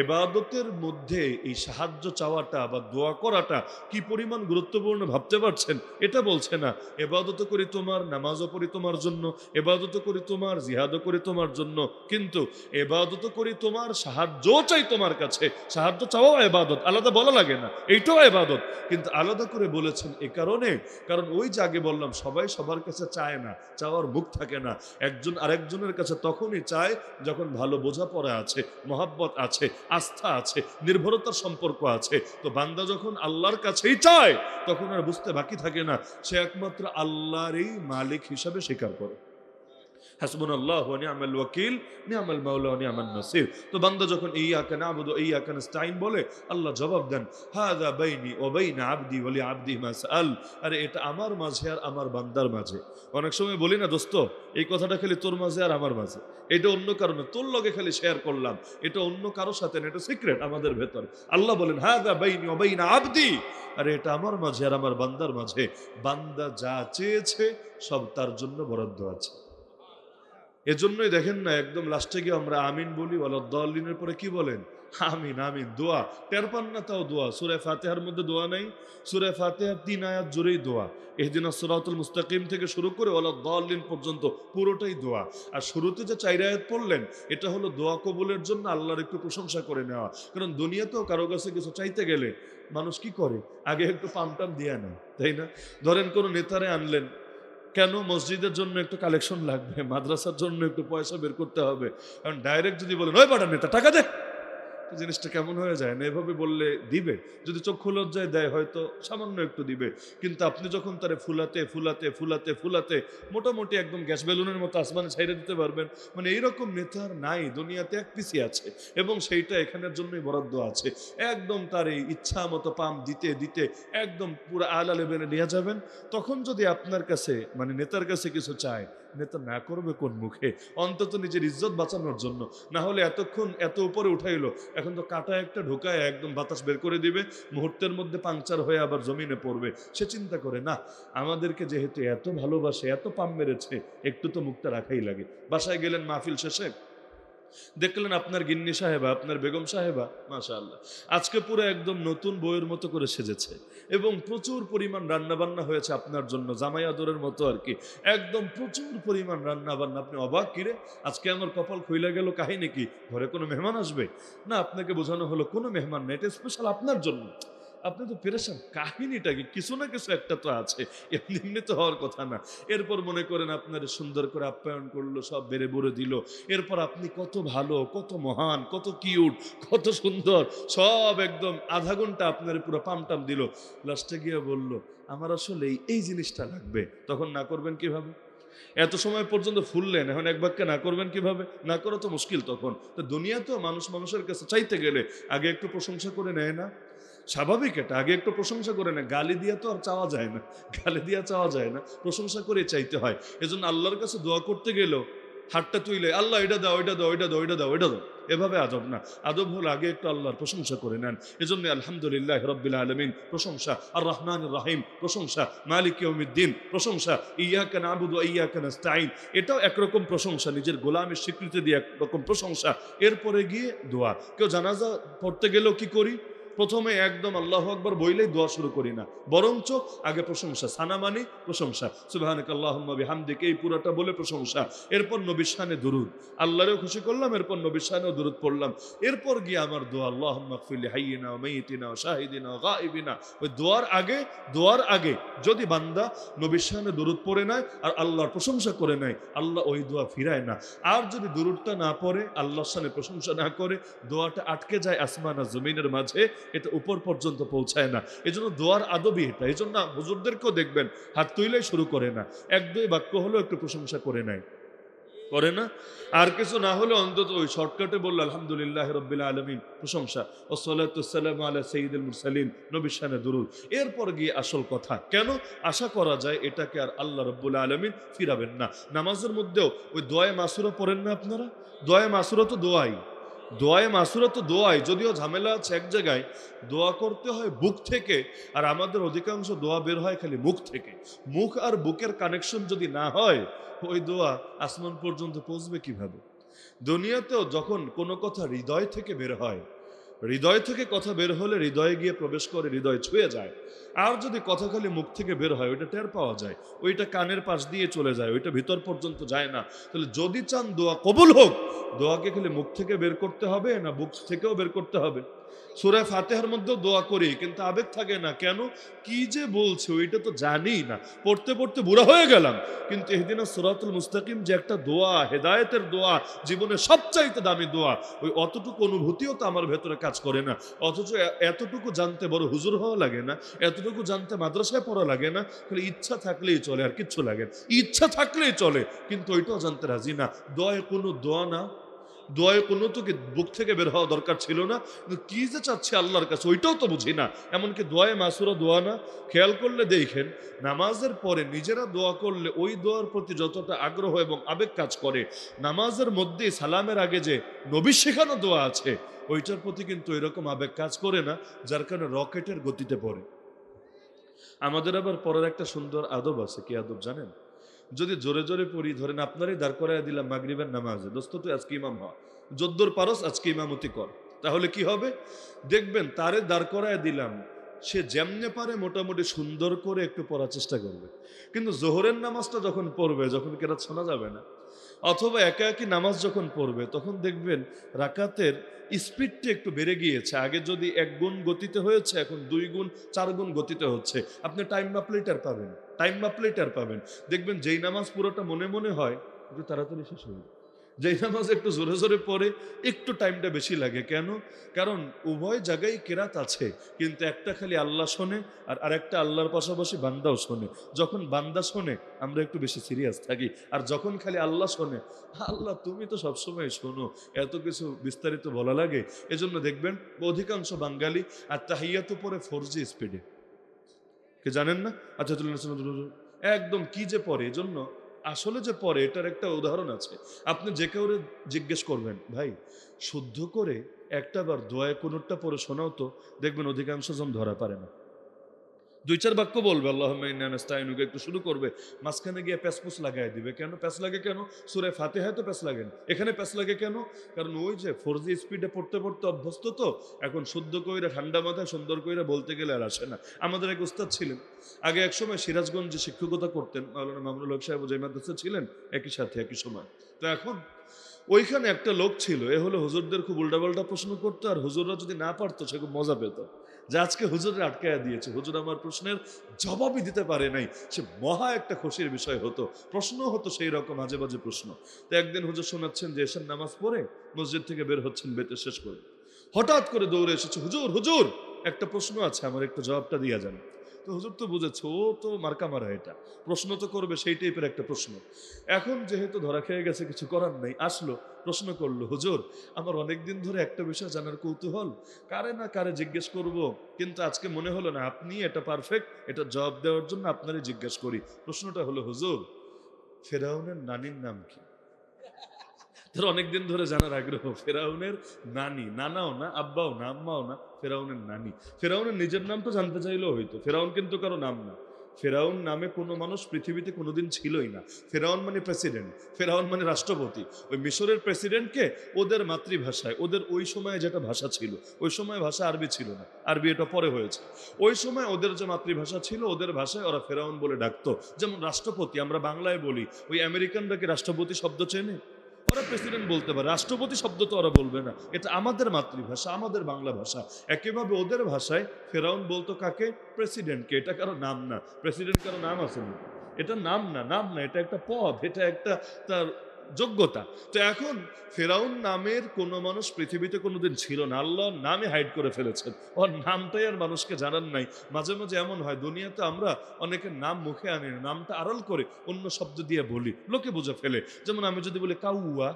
এবাদতের মধ্যে এই সাহায্য চাওয়াটা বা দোয়া করাটা কি পরিমাণ গুরুত্বপূর্ণ ভাবতে পারছেন? এটা বলছে না এবাদত করি তোমার, নামাজও পড়ি তোমার জন্য, এবাদত করি তোমার, জিহাদও করি তোমার জন্য, কিন্তু এবাদত করি তোমার, সাহায্যও চাই তোমার কাছে। সাহায্য চাওয়াও এবাদত, আলাদা বলা লাগে না, এইটাও এবাদত। কিন্তু আলাদা করে বলেছেন এ কারণে, কারণ ওই যে আগে বললাম, সবাই সবার কাছে চায় না, চাওয়ার মুখ থাকে না। একজন আরেকজনের কাছে তখনই চায় যখন ভালো বোঝাপড়া আছে, মহাব্বত আছে, আস্থা আছে, নির্ভরতার সম্পর্ক আছে। তো বান্দা যখন আল্লাহর কাছেই চায়, তখন আর বুঝতে বাকি থাকে না, সে একমাত্র আল্লাহরই মালিক হিসাবে স্বীকার করে। হাসবুনাল্লাহু ওয়া নি'মাল ওয়াকিল, নি'মাল মাওলা ওয়া নি'মান নাসির। তো বান্দা যখন ইয়াকা না'বুদু ওয়া ইয়াকা নাস্তাঈন বলে, আল্লাহ জবাব দেন, হাযা বাইনি ওয়া বাইনা আবদি ওয়া লিআবদি মা সাআল, আরে এটা আমার মাঝে আর আমার বান্দার মাঝে। অনেক সময় বলি না দোস্ত, এই কথাটা খালি তোর মাঝে আর আমার মাঝে, এটা অন্য কারণে তোর লগে খালি শেয়ার করলাম, এটা অন্য কারো সাথে না, এটা সিক্রেট আমাদের ভেতর। আল্লাহ বলেন হাযা বাইনি ওয়া বাইনা আবদি, আরে এটা আমার মাঝে আর আমার বান্দার মাঝে। বান্দা যা চেয়েছে সব তার জন্য বরাদ্দ আছে। এজন্যই দেখেন না, একদম লাস্টে গিয়ে আমরা আমিন বলি, ওয়ালাদ-দাল্লিনের পরে কি বলেন? আমিন আমিন, দোয়া টের পান না, তাও দোয়া। সূরা ফাতিহার মধ্যে দোয়া নাই? সূরা ফাতিহার 3 আয়াত জুড়েই দোয়া। ইহদিনাস সিরাতাল মুস্তাকিম থেকে শুরু করে ওয়ালাদ-দাল্লিন পর্যন্ত পুরোটাই দোয়া। আর শুরুতে যে 4 আয়াত পড়লেন, এটা হলো দোয়া কবুলের জন্য আল্লাহর একটু প্রশংসা করে নেওয়া। কারণ দুনিয়াতেও কারো কাছে কিছু চাইতে গেলে মানুষ কি করে? আগে একটু পামটাম দিয়ে নেয়, তাই না? ধরেন কোনো নেতারে আনলেন, কেন? মসজিদের জন্য একটু কালেকশন লাগবে, মাদ্রাসার জন্য একটু পয়সা বের করতে হবে। কারণ ডাইরেক্ট যদি বলেন ওই পাঠান নেতা টাকা দে, জিনিসটা কেমন হয়ে যায় না? এভাবে বললে দিবে, যদি চক্ষু লজ্জায় দেয় হয়তো সামান্য একটু দিবে। কিন্তু আপনি যখন তারে ফুলাতে ফুলাতে ফুলাতে ফুলাতে মোটামুটি একদম গ্যাস বেলুনের মতো আসমানে ছাইড়ে দিতে পারবেন, মানে এইরকম নেতার নাই দুনিয়াতে, এক পিসি আছে, এবং সেইটা এখানের জন্যই বরাদ্দ আছে। একদম তার এই ইচ্ছা মতো পাম দিতে দিতে একদম পুরো আলা লেভেলে নিয়ে যাবেন। তখন যদি আপনার কাছে, মানে নেতার কাছে কিছু চায়, নেতা না করবে কোন মুখে? অন্তত নিজের ইজ্জত বাঁচানোর জন্য। না হলে এতক্ষণ এত উপরে উঠাইলো, এখন তো কাটা একটা ঢোকায় একদম বাতাস বের করে দিবে, মুহূর্তের মধ্যে পাংচার হয়ে আবার জমিনে পড়বে। সে চিন্তা করে না, আমাদেরকে যেহেতু এত ভালোবাসে, এত পাম মেরেছে, একটু তো মুখটা রাখাই লাগে। বাসায় গেলেন মাহফিল শেষে, দেখলেন আপনার গিন্নি সাহেবা, আপনার বেগম সাহেবা মাশাআল্লাহ আজকে পুরো একদম নতুন বইয়ের মতো করে সেজেছে, এবং প্রচুর পরিমাণ রান্নাবান্না হয়েছে আপনার জন্য, জামাই আদরের মতো আর কি, একদম প্রচুর পরিমাণ রান্নাবান্না। আপনি অবাক, কিরে আজকে আমার কপাল খুইলা গেল, কাহিনী কি? ঘরে কোনো মেহমান আসবে? না, আপনাকে বোঝানো হলো কোনো মেহমান না, এটা স্পেশাল আপনার জন্য। আপনি তো পেরেশান, কাহিনীটা কি? কিছু না কিছু একটা তো আছে, এমনি এমনি তো হওয়ার কথা না। এরপর মনে করেন আপনার সুন্দর করে আপ্যায়ন করলো, সব বেড়ে বড়ে দিল। এরপর আপনি কত ভালো, কত মহান, কত কিউট, কত সুন্দর, সব একদম আধা ঘন্টা আপনার পুরো পামটাম দিল। লাস্টে গিয়ে বলল আমার আসলে এই জিনিসটা লাগবে। তখন না করবেন কিভাবে? এত সময় পর্যন্ত ফুললেন, এখন এক বাক্যে না করবেন কিভাবে? না করা তো মুশকিল তখন। তো দুনিয়া তো মানুষ মানুষের কাছে চাইতে গেলে আগে একটু প্রশংসা করে নেয় না? স্বাভাবিক এটা, আগে একটু প্রশংসা করে নেয়। গালি দিয়ে তো আর চাওয়া যায় না, গালি দিয়ে চাওয়া যায় না, প্রশংসা করে চাইতে হয়। এজন্য আল্লাহর কাছে দোয়া করতে গেলেও হাতটা তুইলে আল্লাহ এটা দাও, এটা দাও, এটা দাও, এটা দাও, এটা দাও, এভাবে আদব না। আদব হলো আগে একটু আল্লাহর প্রশংসা করে নেন। এজন্য আলহামদুলিল্লাহ রাব্বিল আলামিন প্রশংসা, আর রহমানির রহিম প্রশংসা, মালিক ইয়াউমিদ্দিন প্রশংসা, ইয়াকা না'বুদু ওয়া ইয়াকা নাস্তাঈন এটাও একরকম প্রশংসা, নিজের গোলামের স্বীকৃতি দিয়ে একরকম প্রশংসা। এরপরে গিয়ে দোয়া। কেউ জানাজা পড়তে গেলেও কি করি? প্রথমে একদম আল্লাহু আকবার বইলেই দোয়া শুরু করি না, বরঞ্চ আগে প্রশংসা। সানা মানে প্রশংসা, সুবহানাকাল্লাহুম্মা বিহামদিক, এই পুরোটা বলে প্রশংসা। এরপর নবীর শানে দুরূদ, আল্লাহরেও খুশি করলাম, এরপর নবীর শানেও দুরূদ পড়লাম। এরপর গিয়ে আমার দোয়া, আল্লাহুম্মা গফির লিহাইয়িনা ওয়া মাইয়িতিনা ওয়া শাহিদিনা ওয়া গায়িবিনা। ওই দোয়ার আগে যদি বান্দা নবীর শানে দুরূদ পড়ে নেয় আর আল্লাহর প্রশংসা করে নেয়, আল্লাহ ওই দোয়া ফিরায় না। আর যদি দুরূদটা না পড়ে, আল্লাহর শানে প্রশংসা না করে, দোয়াটা আটকে যায় আসমান আর জমিনের মাঝে, এটা উপর পর্যন্ত পৌঁছায় না। এজন্য দোয়ার আদবই এটা। এজন্য হুজুরদেরকেও দেখবেন হাত তুইলেই শুরু করে না, এক দুই বাক্য হলেও একটু প্রশংসা করে নেয়, করে না? আর কিছু না হলে অন্তত ওই শর্টকাটে বলল আলহামদুলিল্লাহ রাব্বিল আলামিন প্রশংসা, ওয়াসসালাতু ওয়াসসালামু আলা সাইয়্যিদিল মুরসালিন, নবীর শানে দুরূদ। এরপর গিয়ে আসল কথা, কেন আশা করা যায় এটাকে আর আল্লাহ রাব্বুল আলামিন ফিরাবেন না। নামাজের মধ্যেও ওই দোয়ায়ে মাসুরা পড়েন না আপনারা? দোয়ায়ে মাসুরা তো দোয়াই, দোয়ায়ে মাসুরা তো দোয়াই, যদিও ঝামেলা আছে এক জায়গায়, দোয়া করতে হয় বুক থেকে, আর আমাদের অধিকাংশ দোয়া বের হয় খালি মুখ থেকে। মুখ আর বুকের কানেকশন যদি না হয়, ওই দোয়া আসমান পর্যন্ত পৌঁছবে কিভাবে? দুনিয়াতেও যখন কোনো কথা হৃদয় থেকে বের হয়, হৃদয় থেকে কথা বের হলে হৃদয়ে গিয়ে প্রবেশ করে, হৃদয় ছুঁয়ে যায়। আর যদি কথা খালি মুখ থেকে বের হয়, ওইটা টের পাওয়া যায়, ওইটা কানের পাশ দিয়ে চলে যায়, ওইটা ভিতর পর্যন্ত যায় না। তাহলে যদি চান দোয়া কবুল হোক, দোয়াকে খালি মুখ থেকে বের করতে হবে না বুক থেকেও বের করতে হবে? সূরা ফাতিহার মধ্যেও দোয়া করি, কিন্তু আবেগ থাকে না। কেন? কি যে বলছে ওইটা তো জানি না, পড়তে পড়তে বুড়া হয়ে গেলাম। কিন্তু ইহদিনাস সিরাতুল মুস্তাকিম যে একটা দোয়া, হেদায়েতের দোয়া, জীবনের সবচাইতে দামি দোয়া, ওই অতটুকু অনুভূতিও তো আমার ভেতরে কাজ করে না। অথচ এতটুকু জানতে বড় হুজুর হওয়া লাগে না, এতটুকু জানতে মাদ্রাসায় পড়া লাগে না, খালি ইচ্ছা থাকলেই চলে, আর কিচ্ছু লাগে না। ইচ্ছা থাকলেই চলে, কিন্তু ওইটাও জানতে রাজি না। দোয়ায় কোনো দোয়া না, দোয়ায় কোনো তো কি বুক থেকে বের হওয়া দরকার ছিল না? কিন্তু কি যে চাচ্ছে আল্লাহর কাছে ওইটাও তো বুঝি না। এমনকি দোয়ায়ে মাসুরা দোয়া না? খেয়াল করলে দেখেন, নামাজের পরে নিজেরা দোয়া করলে ওই দোয়ার প্রতি যতটা আগ্রহ এবং আবেগ কাজ করে, নামাজের মধ্যে সালামের আগে যে নবীর শেখানো দোয়া আছে, ওইটার প্রতি কিন্তু এরকম আবেগ কাজ করে না, যার কারণে রকেটের গতিতে পড়ে। আমাদের আবার পরের একটা সুন্দর আদব আছে। কি আদব জানেন? যদি জোরে জোরে পড়ি, ধরেন আপনারই দাঁড় করাইয়া দিলাম মাগরিবের নামাজে, দোস্ত তুই আজকে ইমাম হ, যদ্দুর পারস আজকে ইমামতি কর, তাহলে কি হবে? দেখবেন তারে দাঁড় করাইয়া দিলাম, সে যেমনে পারে মোটামুটি সুন্দর করে একটু পড়ার চেষ্টা করবে। কিন্তু জোহরের নামাজটা যখন পড়বে, যখন কেরাত শোনা যাবে না, অথবা একা একই নামাজ যখন পড়বে, তখন দেখবেন রাকাতের স্পিডটা একটু বেড়ে গিয়েছে। আগে যদি 1 গুণ গতিতে হয়েছে, এখন 2 গুণ 4 গুণ গতিতে হচ্ছে। আপনি টাইম মাপলেই টের পাবেন, টাইম মাপলেই টের পাবেন। দেখবেন যেই নামাজ পুরোটা মনে মনে হয়, একটু তাড়াতাড়ি শেষ হয়ে যায়। যেই নামাজ একটু জোরে জোরে পড়ে, একটু টাইমটা বেশি লাগে। কেন? কারণ উভয় জায়গায় কেরাত আছে, কিন্তু একটা খালি আল্লাহ শোনে, আর আরেকটা আল্লাহর পাশাপাশি বান্দাও শোনে। যখন বান্দা শোনে আমরা একটু বেশি সিরিয়াস থাকি, আর যখন খালি আল্লাহ শোনে, আল্লাহ তুমি তো সবসময় শোনো, এত কিছু বিস্তারিত বলা লাগে। এজন্য দেখবেন অধিকাংশ বাঙালি আর তাহিয়াত পরে 4G স্পিডে, কে জানেন না? আচ্ছা একদম কি যে পড়ে। এজন্য আসলে যে পড়ে এটার একটা উদাহরণ আছে। আপনি যে কেউ জিজ্ঞেস করবেন, ভাই শুদ্ধ করে একটা বার দোয়ায় কোনটা পড়ে শোনাও তো, দেখবেন অধিকাংশ জন ধরা পারে না। 2-4 বাক্য বলবে আল্লাহুম্মা ইন্না নাস্তাইনুকা, একটু শুরু করবে, মাঝখানে গিয়ে প্যাচপুচ লাগাই দিবে। কেন প্যাচ লাগে? কেন? সূরা ফাতিহায় তো প্যাচ লাগে না, এখানে প্যাচ লাগে কেন? কারণ ওই যে 4G স্পিডে পড়তে পড়তে অভ্যস্ত, তো এখন শুদ্ধ কইরা ঠান্ডা মাথায় সুন্দর কইরা বলতে গেলে আর আসে না। আমাদের এক উস্তাদ ছিলেন, আগে এক সময় সিরাজগঞ্জে শিক্ষকতা করতেন, মাওলানা মামুনুল হক সাহেব যে মাদ্রাসা ছিলেন, একই সাথে একই সময়। তো এখন ওইখানে একটা লোক ছিল, এ হলো হুজুরদের খুব উল্টাপাল্টা প্রশ্ন করতো, আর হুজুররা যদি না পারতো সে খুব মজা পেত। যে আজকে হুজুরে আটকায়া দিয়েছে, হুজুর আমার প্রশ্নের জবাবই দিতে পারে নাই, সে মহা একটা খুশির বিষয় হতো। প্রশ্ন হতো সেই রকম আজে বাজে প্রশ্ন। তো একদিন হুজুর শোনাচ্ছেন যে এশার নামাজ পড়ে মসজিদ থেকে বের হচ্ছেন বেতে শেষ করে, হঠাৎ করে দৌড়ে এসেছে, হুজুর হুজুর একটা প্রশ্ন আছে, আমার একটু জবাবটা দিয়া যান। তো হুজুর তো বুঝেছে ও তো মার্কা মারা, এটা প্রশ্ন তো করবে সেই টাইপের একটা প্রশ্ন। এখন যেহেতু ধরা খেয়ে গেছে, কিছু করার নাই, আসলো প্রশ্ন করলো, হুজুর আমার অনেকদিন ধরে একটা বিষয় জানার কৌতূহল, কারে না কারে জিজ্ঞেস করব, কিন্তু আজকে মনে হলো না আপনি এটা পারফেক্ট, এটা জবাব দেওয়ার জন্য আপনারই জিজ্ঞেস করি। প্রশ্নটা হলো, হুজুর ফেরাউনের নানির নাম কি? তার অনেকদিন ধরে জানার আগ্রহ, ফেরাউনের নানি, নানাও না, আব্বাও না, আম্মাও না, ফেরাউনের নানি। ফেরাউনের নিজের নাম তো জানতে চাইলেও হইতো, ফেরাউন কিন্তু কারো নাম না। ফেরাউন নামে কোনো মানুষ পৃথিবীতে কোনোদিন ছিলই না। ফেরাউন মানে প্রেসিডেন্ট, ফেরাউন মানে রাষ্ট্রপতি। ওই মিশরের প্রেসিডেন্টকে ওদের মাতৃভাষায়, ওদের ওই সময় যেটা ভাষা ছিল, ওই সময় ভাষা আরবি ছিল না, আরবি এটা পরে হয়েছে। ওই সময় ওদের যে মাতৃভাষা ছিল, ওদের ভাষায় ওরা ফেরাউন বলে ডাকতো। যেমন রাষ্ট্রপতি আমরা বাংলায় বলি, ওই আমেরিকানরা কি রাষ্ট্রপতি শব্দ চেনে? ওরা প্রেসিডেন্ট বলতে পারে, রাষ্ট্রপতি শব্দ তো ওরা বলবে না, এটা আমাদের মাতৃভাষা, আমাদের বাংলা ভাষা। একইভাবে ওদের ভাষায় ফেরাউন বলতো কাকে? প্রেসিডেন্টকে। এটা কারো নাম না, প্রেসিডেন্ট কারো নাম আছে না, এটা নাম না, নাম না, এটা একটা পদ, এটা একটা তার যোগ্যতা। তো এখন ফেরাউন নামের কোনো মানুষ পৃথিবীতে কোনোদিন ছিল না, আল্লাহ নামে হাইড করে ফেলেছেন, ওর নামটাই আর মানুষকে জানান নাই। মাঝে মাঝে এমন হয় দুনিয়াতে, আমরা অনেকের নাম মুখে আনি না, নামটা আড়াল করে অন্য শব্দ দিয়ে বলি, লোকে বুঝে ফেলে। যেমন আমি যদি বলি কাউয়া,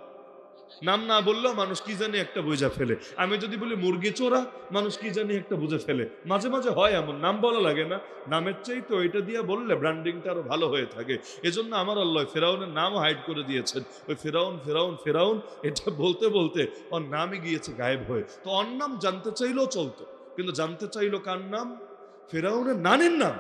নাম না বললেও মানুষ কি জানি একটা বুঝে ফেলে। আমি যদি বলি মুরগি চোরা, মানুষ কি জানি একটা বুঝে ফেলে। মাঝে মাঝে হয় এমন, নাম বলা লাগে না, নামের চাই তো এটা দিয়ে বললে ব্র্যান্ডিংটা আরো ভালো হয়ে থাকে। এজন্য আমার আল্লাহ ফেরাউনের নাম হাইড করে দিয়েছেন। ওই ফেরাউন ফেরাউন ফেরাউন এটা বলতে বলতে ওর নামই গিয়েছে গায়েব হয়ে। তো ওর নাম জানতে চাইলেও চলতো, কিন্তু জানতে চাইলো কার নাম? ফেরাউনের নানির নাম।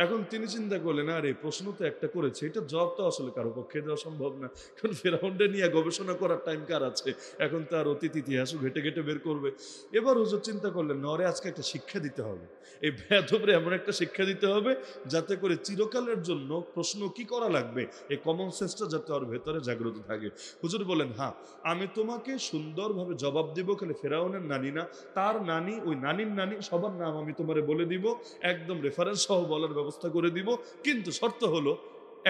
এখন তিনি চিন্তা করলেন, আরে প্রশ্ন তো একটা করেছে, এটা জবাব তো আসলে কারো পক্ষে দেওয়া সম্ভব না, কারণ ফেরাউন্ডে নিয়ে গবেষণা করার টাইম কার আছে? এখন তার অতীত ইতিহাসও ঘেটে ঘেটে বের করবে। এবার হুজুর চিন্তা করলেন, নরে আজকে একটা শিক্ষা দিতে হবে, এই বেয়াদবরে এমন একটা শিক্ষা দিতে হবে যাতে করে চিরকালের জন্য প্রশ্ন কি করা লাগবে এই কমন সেন্সটা যাতে ওর ভেতরে জাগ্রত থাকে। হুজুর বলেন, হ্যাঁ আমি তোমাকে সুন্দরভাবে জবাব দিব, খালি ফেরাউনের নানি না, তার নানি, ওই নানির নানি, সবার নাম আমি তোমারে বলে দিব, একদম রেফারেন্স সহ বলার ব্যবস্থা করে দিব, কিন্তু শর্ত হলো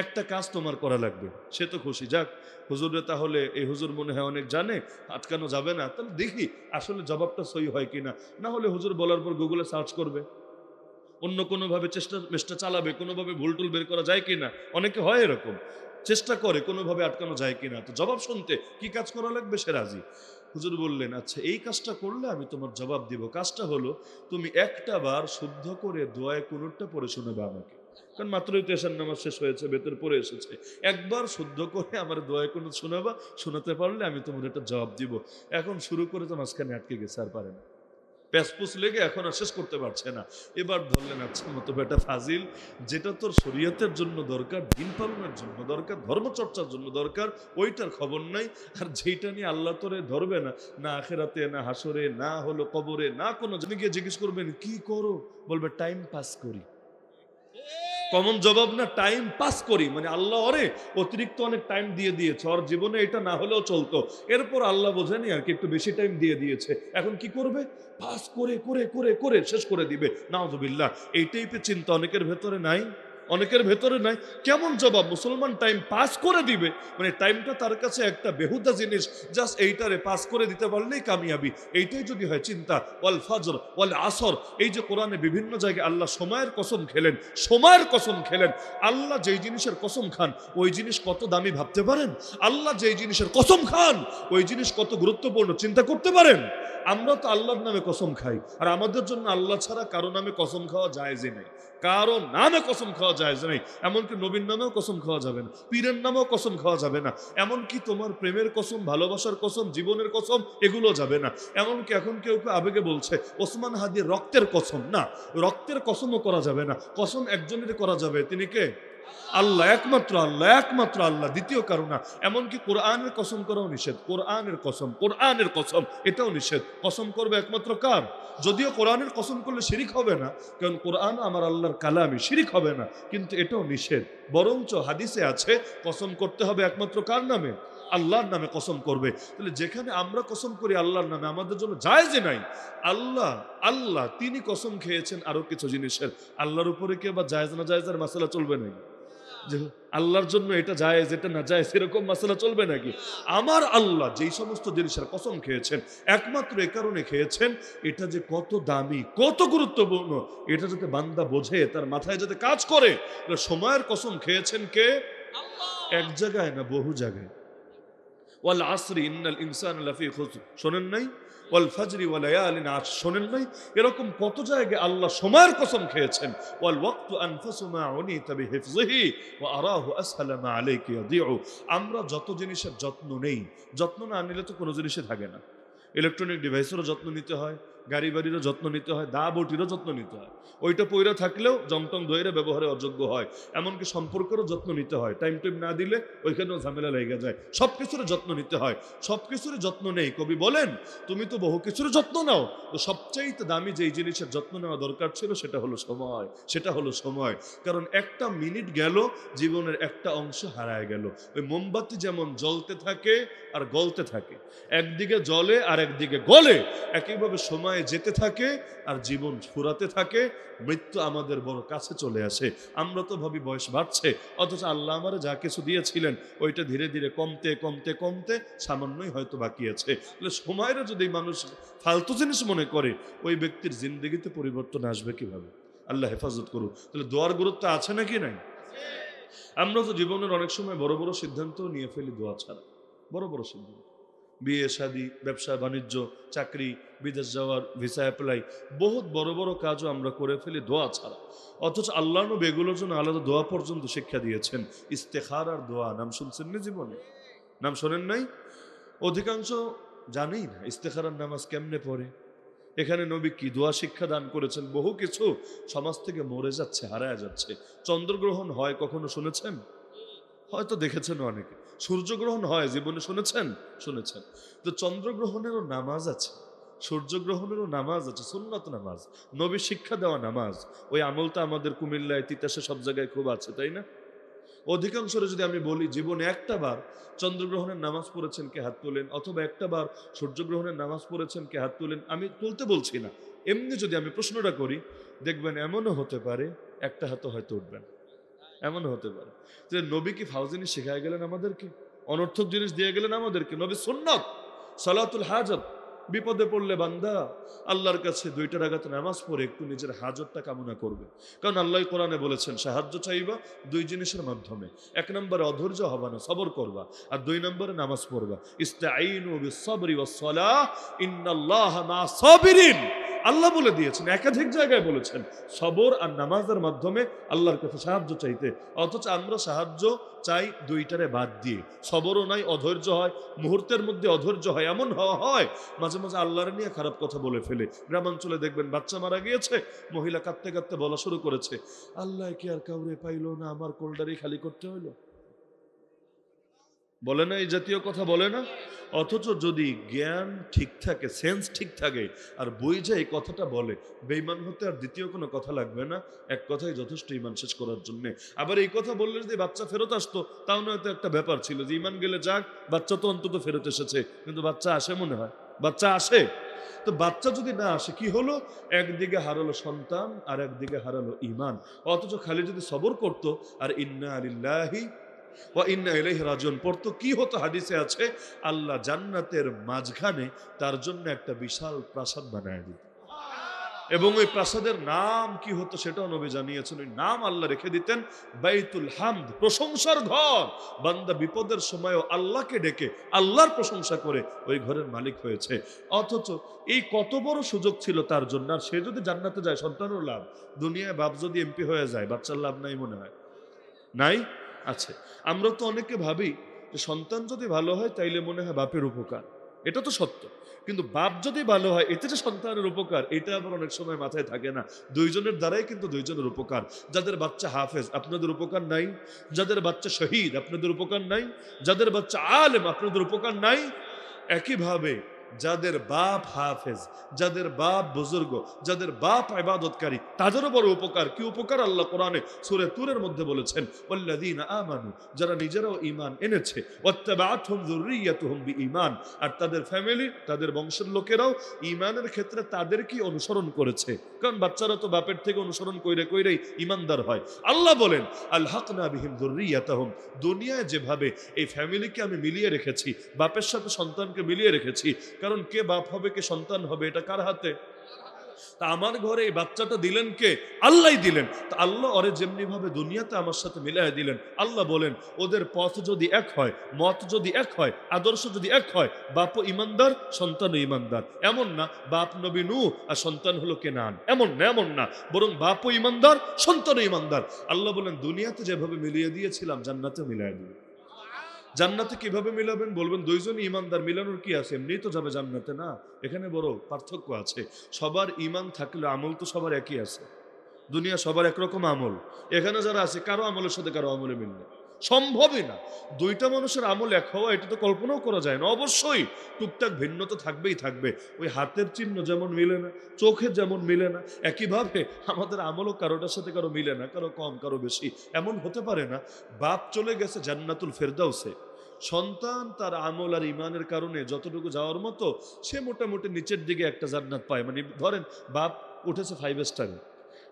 একটা কাজ তোমার করা লাগবে। সে তো খুশি, যাক হুজুরে তাহলে এই হুজুর মনে হয় অনেক জানে, আটকানো যাবে না, তাহলে দেখি আসলে জবাবটা সহি হয় কিনা। না হলে হুজুর বলার পর গুগলে সার্চ করবে, অন্য কোনোভাবে চেষ্টা চালাবে, কোনোভাবে ভুল টুল বের করা যায় কিনা। অনেকে হয় এরকম, চেষ্টা করে কোনোভাবে আটকানো যায় কিনা। তো জবাব শুনতে কি কাজ করা লাগবে, সে রাজি। হুজুর বললেন, আচ্ছা এই কাজটা করলে আমি তোমার জবাব দিব। কাজটা হলো, তুমি একটা বার শুদ্ধ করে দোয়ায় কুনুতটা পড়ে শোনাবে আমাকে, কারণ মাত্রই তো এশার নামাজ শেষ হয়েছে, বেতর পড়ে এসেছে। একবার শুদ্ধ করে আমার দোয়ায় কুনুত শোনাবা, শোনাতে পারলে আমি তোমার একটা জবাব দিব। এখন শুরু করে তো মাঝখানে আটকে গেছে, আর পারে না, প্যাসপুস লেগে এখন আর শেষ করতে পারছে না। এবার ধরলেন, আচ্ছা মতো বেটা ফাজিল, যেটা তোর শরীয়তের জন্য দরকার, দিন পালনের জন্য দরকার, ধর্মচর্চার জন্য দরকার, ওইটার খবর নাই। আর যেটা নিয়ে আল্লাহ তোরে ধরবে না, না আখেরাতে, না হাসরে, না হলো কবরে, না কোনো জনে গিয়ে জিজ্ঞেস করবেন কি করো, বলবে টাইম পাস করি। কমন জবাব না, টাইম পাস করি, মানে আল্লাহ ওরে অতিরিক্ত অনেক টাইম দিয়ে দিয়েছে, ওর জীবনে এটা না হলেও চলতো, এরপর আল্লাহ বোঝেনি আর কি একটু বেশি টাইম দিয়ে দিয়েছে, এখন কি করবে? পাস করে করে করে করে শেষ করে দিবে। নাউযুবিল্লাহ, এই টাইপের চিন্তা অনেকের ভেতরে নাই, অনেকের ভেতরে নাই। কেমন জবাব? মুসলমান টাইম পাস করে দিবে, মানে টাইমটা তার কাছে একটা বেহুদা জিনিস, জাস্ট এইটারে পাস করে দিতে পারলেই কামিয়াবি। এইটাই যদি হয় চিন্তা। ওয়াল ফজর ওয়াল আসর, এই যে কোরআনে বিভিন্ন জায়গায় আল্লাহ সময়ের কসম খেলেন, সময়ের কসম খেলেন। আল্লাহ যেই জিনিসের কসম খান ওই জিনিস কত দামি ভাবতে পারেন? আল্লাহ যেই জিনিসের কসম খান ওই জিনিস কত গুরুত্বপূর্ণ চিন্তা করতে পারেন? আমরা তো আল্লাহর নামে কসম খাই, আর আমাদের জন্য আল্লাহ ছাড়া কারো নামে কসম খাওয়া জায়েজই নেই, কারো নামে কসম খাওয়া জায়েজ নেই। এমনকি নবীর নামেও কসম খাওয়া যাবে না, পীরের নামেও কসম খাওয়া যাবে না, এমনকি তোমার প্রেমের কসম, ভালোবাসার কসম, জীবনের কসম, এগুলো যাবে না। এমনকি এখন কেউ কেউ আবেগে বলছে ওসমান হাদির রক্তের কসম, না, রক্তের কসমও করা যাবে না। কসম একজনের করা যাবে, তিনি কে? আল্লাহ, একমাত্র আল্লাহ, একমাত্র আল্লাহ, দ্বিতীয় কারো না। এমনকি কোরআনের কসম করাও নিষেধ। কোরআনের কসম এটাও নিষেধ। কসম করবে একমাত্র কার? যদিও কোরআনের কসম করলে শিরিক হবে না, কারণ কোরআন আমার আল্লাহর কালামি, শিরিক হবে না, কিন্তু এটাও নিষেধ। বরঞ্চ হাদিসে আছে কসম করতে হবে একমাত্র কার নামে? আল্লাহর নামে কসম করবে। তাহলে যেখানে আমরা কসম করি আল্লাহর নামে, আমাদের জন্য জায়েজই নাই। আল্লাহ আল্লাহ তিনি কসম খেয়েছেন আরো কিছু জিনিসের, আল্লাহর উপরে কি বা জায়েজ না জায়েজের মাসালা চলবে নাকি? যে আল্লাহর জন্য এটা জায়েজ এটা না জায়েজ এরকম মাসালা চলবে নাকি? আমার আল্লাহ যেই সমস্ত জিনিসের কসম খেয়েছেন, একমাত্র এ কারণে খেয়েছেন এটা যে কত দামি, কত গুরুত্বপূর্ণ, এটা যাতে বান্দা বোঝে, তার মাথায় যাতে কাজ করে। সময়ের কসম খেয়েছেন কে? এক জায়গায় না, বহু জায়গায়। ওয়াল আসরি ইন্নাল ইনসানা লাফি খুসর, শোনেন নাই? ওয়াল ফাজরি ওয়া লায়ালিন আশর, শোনেন নাই? এরকম কত জায়গায় আল্লাহ সময়ের কসম খেয়েছেন। ওয়াল ওয়াক্তু আনফাসু মা উনিতা বিহিফযিহি ওয়া আরাহু আসহালা মা আলাইকা ইয়াদিউ। আমরা যত জিনিসের যত্ন নেই, যত্ন না নিলে তো কোনো জিনিসই থাকে না। ইলেকট্রনিক ডিভাইসেরও যত্ন নিতে হয়, গাড়ি বাড়িরও যত্ন নিতে হয়, দা বটিরও যত্ন নিতে হয়। ওইটা পইরা থাকলেও জংটং ধৈরে ব্যবহারে অযোগ্য হয়। এমনকি সম্পর্কেরও যত্ন নিতে হয়, টাইম না দিলে ওইখানেও ঝামেলা লেগে যায়। সব কিছুর যত্ন নিতে হয়, সব কিছুর যত্ন নেই। কবি বলেন তুমি তো বহু কিছুর যত্ন নাও, তো সবচাইতে দামি যেই জিনিসের যত্ন নেওয়া দরকার ছিল সেটা হলো সময়, সেটা হলো সময়। কারণ একটা মিনিট গেল, জীবনের একটা অংশ হারায় গেল। ওই মোমবাতি যেমন জ্বলতে থাকে আর গলতে থাকে, একদিকে জ্বলে আর একদিকে গলে, একইভাবে সময় যেতে থাকে আর জীবন ফুরাতে থাকে, মৃত্যু আমাদের বড় কাছে চলে আসে। আমরা তো ভাবি বয়স বাড়ছে, অথচ আল্লাহ আমারে যা কিছু দিয়েছিলেন ওইটা ধীরে ধীরে কমতে কমতে কমতে সামান্যই হয়তো বাকি আছে। তাহলে সময়ের যদি মানুষ ফালতু জিনিস মনে করে, ওই ব্যক্তির জিন্দগিতে পরিবর্তন আসবে কিভাবে? আল্লাহ হেফাজত করুক। তাহলে দোয়ার গুরুত্ব আছে নাকি নাই? আমরা তো জীবনের অনেক সময় বড় বড় সিদ্ধান্ত নিয়ে ফেলি দোয়া ছাড়া। বড় বড় সিদ্ধান্ত, বিয়ে শাদী, ব্যবসা বাণিজ্য, চাকরি, বিদেশ যাওয়ার ভিসা অ্যাপ্লাই, বহুত বড় বড় কাজও আমরা করে ফেলি দোয়া ছাড়া। অথচ আল্লাহ নবী এগুলোর জন্য আলাদা দোয়া পর্যন্ত শিক্ষা দিয়েছেন। ইস্তেখারার দোয়া নাম শুনছেন না জীবনে? নাম শোনেন নাই? অধিকাংশ জানেই না ইস্তেখারার নামাজ কেমনে পড়ে। এখানে নবী কি দোয়া শিক্ষা দান করেছেন, বহু কিছু সমাজ থেকে মরে যাচ্ছে, হারায় যাচ্ছে। চন্দ্রগ্রহণ হয় কখনো শুনেছেন? হয়তো দেখেছেন অনেকে। সূর্যগ্রহণ হয় জীবনে শুনেছেন? শুনেছেন। তো চন্দ্রগ্রহণেরও নামাজ আছে, সূর্যগ্রহণেরও নামাজ আছে, সুন্নত নামাজ, নবী শিক্ষা দেওয়া নামাজ। ওই আমলটা আমাদের কুমিল্লায়, তিতাসে সব জায়গায় খুব আছে, তাই না? অধিকাংশরে যদি আমি বলি জীবনে একটা বার চন্দ্রগ্রহণের নামাজ পড়েছেন কে হাত তোলেন, অথবা একটা বার সূর্যগ্রহণের নামাজ পড়েছেন কে হাত তোলেন। আমি তুলতে বলছি না, এমনি যদি আমি প্রশ্নটা করি, দেখবেন এমনও হতে পারে একটা হাতও হয়তো উঠবেন, এমন হতে পারে। যে নবী কি ফাউ জিনিস শেখায় গেলেন আমাদেরকে, অনর্থক জিনিস দিয়ে গেলেন আমাদেরকে? নবী সুন্নাত সালাতুল হাজত, বিপদে পড়লে বান্দা আল্লাহর কাছে 2 রাকাত নামাজ পড়ে একটু নিজের হাজতটা কামনা করবে। কারণ আল্লাহ কোরআনে বলেছেন সাহায্য চাইবা 2 জিনিসের মাধ্যমে। 1 নম্বরে অধৈর্য হবা না, সবর করবা, আর 2 নম্বরে নামাজ পড়বা। ইস্তাঈনু বিস-সাবরি ওয়াস-সালাহ ইন্নাল্লাহা মা'আস সাবিরিন। আল্লাহ বলে দিয়েছেন, একাধিক জায়গায় বলেছেন সবর আর নামাজের মাধ্যমে আল্লাহর কাছে সাহায্য চাইতে। অথচ আমরা সাহায্য চাই 2টারে বাদ দিয়ে। সবরও নাই, অধৈর্য হয়, মুহূর্তের মধ্যে অধৈর্য হয়। এমন হয় মাঝে মাঝে আল্লাহর নিয়ে খারাপ কথা বলে ফেলে। গ্রামাঞ্চলে দেখবেন বাচ্চা মারা গিয়েছে, মহিলা কাঁদতে কাঁদতে বলা শুরু করেছে, আল্লাহ কি আর কাউরে পাইলো না, আমার কোলডারি খালি করতে হইলো। বলে না এই জাতীয় কথা, বলে না? অথচ যদি জ্ঞান ঠিক থাকে, সেন্স ঠিক থাকে, আর বুঝে এই কথাটা বলে, বেঈমান হতে আর দ্বিতীয় কোনো কথা লাগবে না, এক কথাই যথেষ্ট ইমান শেষ করার জন্য। আবার এই কথা বললে যদি বাচ্চা ফেরত আসতো, তাও নয়তো একটা ব্যাপার ছিল যে ইমান গেলে যাক, বাচ্চা তো অন্তত ফেরত এসেছে। কিন্তু বাচ্চা আসে মনে হয়, বাচ্চা আসে। তো বাচ্চা যদি না আসে কি হলো? একদিকে হারালো সন্তান আর একদিকে হারালো ইমান। অথচ খালি যদি সবর করতো আর ইন্না লিল্লাহি ওয়া ইন্না ইলাইহি রাজিউন পড়তো, কি হতো? হাদিসে আছে আল্লাহ জান্নাতের মাঝখানে তার জন্য একটা বিশাল প্রাসাদ বানায় দিত, এবং ওই প্রাসাদের নাম কি হতো সেটাও নবী জানিয়েছেন। ওই নাম আল্লাহ রেখে দিতেন বাইতুল হামদ, প্রশংসার ঘর। বান্দা বিপদের সময়ও আল্লাহকে ডেকে আল্লাহর প্রশংসা করে ওই ঘরের মালিক হয়েছে। অথচ এই কত বড় সুযোগ ছিল তার জন্য, আর সে যদি জান্নাতে যায় সন্তানের লাভ। দুনিয়ায় বাপ যদি এমপি হয়ে যায় বাচ্চার লাভ নাই মনে হয়? নাই? আছে। আমরা তো অনেকে ভাবি যে সন্তান যদি ভালো হয় তাইলে মনে হয় বাপের উপকার। এটা তো সত্য। কিন্তু বাপ যদি ভালো হয়, এতে যে সন্তানের উপকার, এটা আবার অনেক সময় মাথায় থাকে না। দুইজনের দ্বারাই কিন্তু দুইজনের উপকার। যাদের বাচ্চা হাফেজ, আপনাদের উপকার নাই? যাদের বাচ্চা শহীদ, আপনাদের উপকার নাই? যাদের বাচ্চা আলেম, আপনাদের উপকার নাই? একইভাবে যাদের বাপ হাফেজ, যাদের বাপ বুজুর্গ, যাদের বাপ ইবাদতকারী, তাদেরও বড় উপকার। কি উপকার? আল্লাহ কোরআনে সূরা তুরের মধ্যে বলেছেন, ওয়াল্লাযীনা আমানু, যারা নিজেরাও ঈমান এনেছে, ওয়াত্তাবাআতহুম যুররিয়াতুহুম বিঈমান, আর তাদের ফ্যামিলি, তাদের বংশের লোকেরাও ঈমানের ক্ষেত্রে তাদেরকেই অনুসরণ করেছে। কারণ বাচ্চারা তো বাপের থেকে অনুসরণ কইরে কইরেই ঈমানদার হয়। আল্লাহ বলেন, আলহাকনা বিহিম যুররিয়াতাহুম, দুনিয়ায় যেভাবে এই ফ্যামিলিকে আমি মিলিয়ে রেখেছি, বাপের সাথে সন্তানকে মিলিয়ে রেখেছি, কারণ কে বাপ হবে কে সন্তান হবে এটা কার হাতে? তা আমার ঘরে এই বাচ্চাটা দিলেন কে? আল্লাহই দিলেন। তা আল্লাহ ওরে যেমনি ভাবে দুনিয়াতে আমার সাথে মিলাই দিলেন, আল্লাহ বলেন ওদের পথ যদি এক হয়, মত যদি এক হয়, আদর্শ যদি এক হয়, বাপও ইমানদার, সন্তানও ইমানদার। এমন না বাপ নবী নূহ আর সন্তান হলো কেনান, এমন না, এমন না, বরং বাপও ইমানদার, সন্তানও ইমানদার। আল্লাহ বলেন দুনিয়াতে যেভাবে মিলিয়ে দিয়েছিলাম জান্নাতে মিলাই দিই। জান্নাতে কিভাবে মিলাবেন? বলবেন দুইজন ইমানদার, মিলানোর কি আছে, এমনি তো যাবে জান্নাতে। না, এখানে বড় পার্থক্য আছে। সবার ইমান থাকলে আমল তো সবার একই আছে। দুনিয়া সবার একরকম আমল, এখানে যারা আছে কারো আমলের সাথে কারো আমলে মিল না, সম্ভবই না। দুইটা মানুষের আমল এক হওয়া এটা তো কল্পনাও করা যায় না। অবশ্যই টুকটাক ভিন্নতা থাকবেই থাকবে। ওই হাতের চিহ্ন যেমন মিলে না, চোখে যেমন মিলে না, একইভাবে আমাদের আমলও কারোটার সাথে কারো মিলে না, কারো কম কারো বেশি। এমন হতে পারে না বাপ চলে গেছে জান্নাতুল ফেরদাউসে, সন্তান তার আমল আর ইমানের কারণে যতটুকু যাওয়ার মতো সে মোটামুটি নিচের দিকে একটা জান্নাত পায়। মানে ধরেন বাপ উঠেছে 5 স্টারে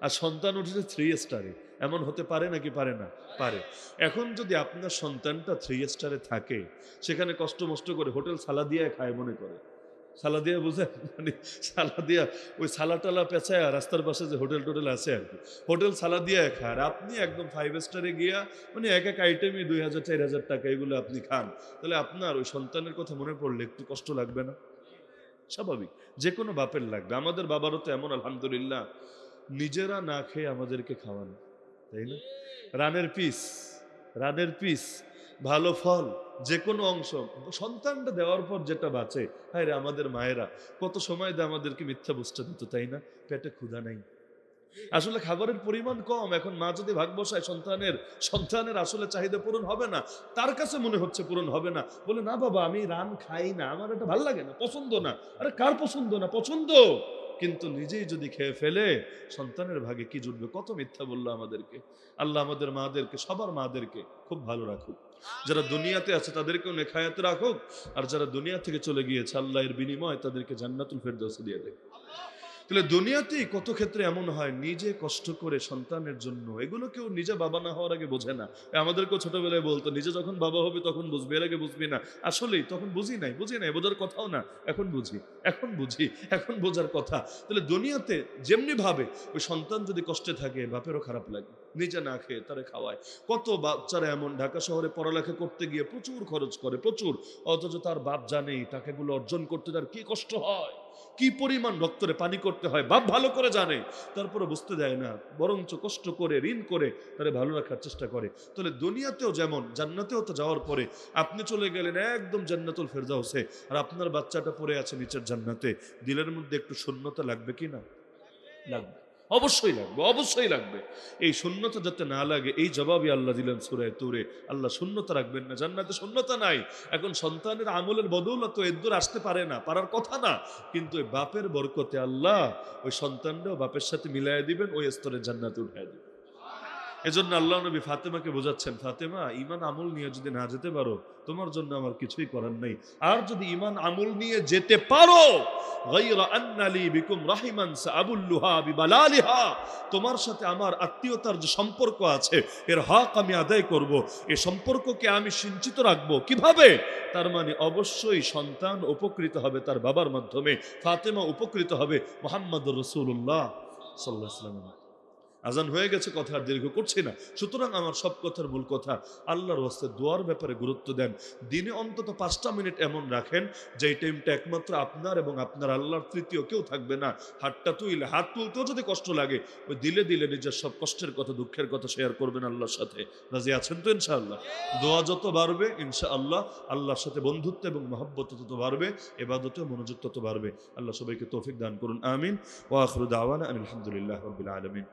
আর সন্তান উঠেছে 3 স্টারে, এমন হতে পারে নাকি পারে না? পারে। এখন যদি আপনার সন্তানটা 3 স্টারে থাকে, সেখানে কষ্ট মষ্ট করে হোটেল সালাদিয়া খায়, মনে করে সালাদিয়া, বুঝেন? মানে সালাদিয়া, ওই সালাটালা পেঁচায় রাস্তার পাশে যে হোটেল টোটেল আছে আর কি, হোটেল সালাদিয়া খায়। আর আপনি একদম 5 স্টারে গিয়া মানে এক এক আইটেমই 2000-4000 টাকা, এগুলো আপনি খান। তাহলে আপনার ওই সন্তানের কথা মনে পড়লে একটু কষ্ট লাগবে না? স্বাভাবিক, যে কোনো বাপের লাগবে। আমাদের বাবারও তো এমন, আলহামদুলিল্লাহ, নিজেরা না খেয়ে আমাদেরকে খাওয়ানো, তাই না? রানের পিস, রানের পিস, ভালো ফল, যে কোনো অংশ সন্তানটা দেওয়ার পর যেটা বাঁচে, হ্যাঁ রে, আমাদের মায়েরা কত সময় দেয় আমাদেরকে মিথ্যা বুঝতে দিত, তাই না? পেটে ক্ষুধা নাই, আসলে খাবারের পরিমাণ কম। এখন মা যদি ভাগ বসায় সন্তানের, সন্তানের আসলে চাহিদা পূরণ হবে না, তার কাছে মনে হচ্ছে পূরণ হবে না, বলে না বাবা আমি রান খাই না, আমার এটা ভালো লাগে না, পছন্দ না। আরে কার পছন্দ না? পছন্দ। কিন্তু নিজেই যদি খেয়ে ফেলে, সন্তানের ভাগে কি জুটবে? কত মিথ্যা বললো আমাদেরকে। আল্লাহ আমাদের মাদেরকে, সবার মাদেরকে খুব ভালো রাখুক। যারা দুনিয়াতে আছে তাদেরকেও নেখায়াতে রাখুক, আর যারা দুনিয়া থেকে চলে গিয়েছে আল্লাহ এর বিনিময় তাদেরকে জান্নাতুল ফেরদৌসে দিয়ে দেয়। তাহলে দুনিয়াতেই কত ক্ষেত্রে এমন হয়, নিজে কষ্ট করে সন্তানের জন্য, এগুলো কেউ নিজে বাবা না হওয়ার আগে বোঝে না। আমাদেরকেও ছোটবেলায় বলতো নিজে যখন বাবা হবে তখন বুঝবি, এর আগে বুঝবি না। আসলেই তখন বুঝি নাই, বোঝার কথাও না। এখন বুঝি, এখন বোঝার কথা। তাহলে দুনিয়াতে যেমনি ভাবে ওই সন্তান যদি কষ্টে থাকে, বাপেরও খারাপ লাগে, নিজে না খেয়ে তারে খাওয়ায়। কত বাচ্চারা এমন ঢাকা শহরে পড়ালেখা করতে গিয়ে প্রচুর খরচ করে, প্রচুর, অথচ তার বাপ জানেই টাকাগুলো অর্জন করতে তার কি কষ্ট হয়, কি পরিমাণ রক্তরে পানি করতে হয়, বাপ ভালো করে জানে, তারপরে বুঝতে দেয় না, বরঞ্চ কষ্ট করে ঋণ করে তারে ভালো রাখার চেষ্টা করে। তাহলে দুনিয়াতেও যেমন, জান্নাতেও তো যাওয়ার পরে আপনি চলে গেলেন একদম জান্নাতুল ফেরদাউসে, আর আপনার বাচ্চাটা পড়ে আছে নিচের জান্নাতে, দিলের মধ্যে একটু শূন্যতা লাগবে কি না? লাগবে, অবশ্যই লাগবে, অবশ্যই লাগবে। এই শূন্যতা যাতে না লাগে, এই জবাবই আল্লাহ দিলেন সূরা তুরে। আল্লাহ শূন্যতা রাখবেন না, জান্নাতে শূন্যতা নাই। এখন সন্তানের আমলের বদৌলত তো এদূর আসতে পারে না, পারার কথা না, কিন্তু ওই বাপের বরকতে আল্লাহ ওই সন্তানটাও বাপের সাথে মিলাইয়া দিবেন, ওই স্তরে জান্নাতে উঠাই দিবেন। এজন্য আল্লাহ নবী ফাতেমাকে বোঝাচ্ছেন, ফাতেমা ইমান আমল নিয়ে যদি না যেতে পারো, তোমার জন্য আমার কিছুই করার নেই। আর যদি ইমান আমল নিয়ে যেতে পারো, গায়রা আন্নালি বিকুম রাহিমান সাআবুল্লুহা বিবালালিহা, তোমার সাথে আমার আত্মীয়তার যে সম্পর্ক আছে এর হক আমি আদায় করব, এই সম্পর্ককে আমি সঞ্চিত রাখবো। কিভাবে? তার মানে অবশ্যই সন্তান উপকৃত হবে তার বাবার মাধ্যমে, ফাতেমা উপকৃত হবে মুহাম্মদুর রাসূলুল্লাহ সাল্লাল্লাহু আলাইহি ওয়াসাল্লাম। আজান হয়ে গেছে, কথা আর দীর্ঘ করছি না। সুতরাং আমার সব কথার মূল কথা, আল্লাহর ওয়াস্তে দোয়ার ব্যাপারে গুরুত্ব দেন। দিনে অন্তত 5টা মিনিট এমন রাখেন যে এই টাইমটা একমাত্র আপনার এবং আপনার আল্লাহর, তৃতীয় কেউ থাকবে না। হাত তুলতেও যদি কষ্ট লাগে, ওই দিলে দিলে নিজের সব কষ্টের কথা, দুঃখের কথা শেয়ার করবেন আল্লাহর সাথে। রাজি আছেন তো ইনশাআল্লাহ? দোয়া যত বাড়বে ইনশাআল্লাহ আল্লাহর সাথে বন্ধুত্ব এবং মহব্বত তত বাড়বে, ইবাদতে মনোযোগ তত বাড়বে। আল্লাহ সবাইকে তৌফিক দান করুন, আমিন। ওয়া আখিরু দাওয়ানা আলহামদুলিল্লাহি রাব্বিল আলামিন।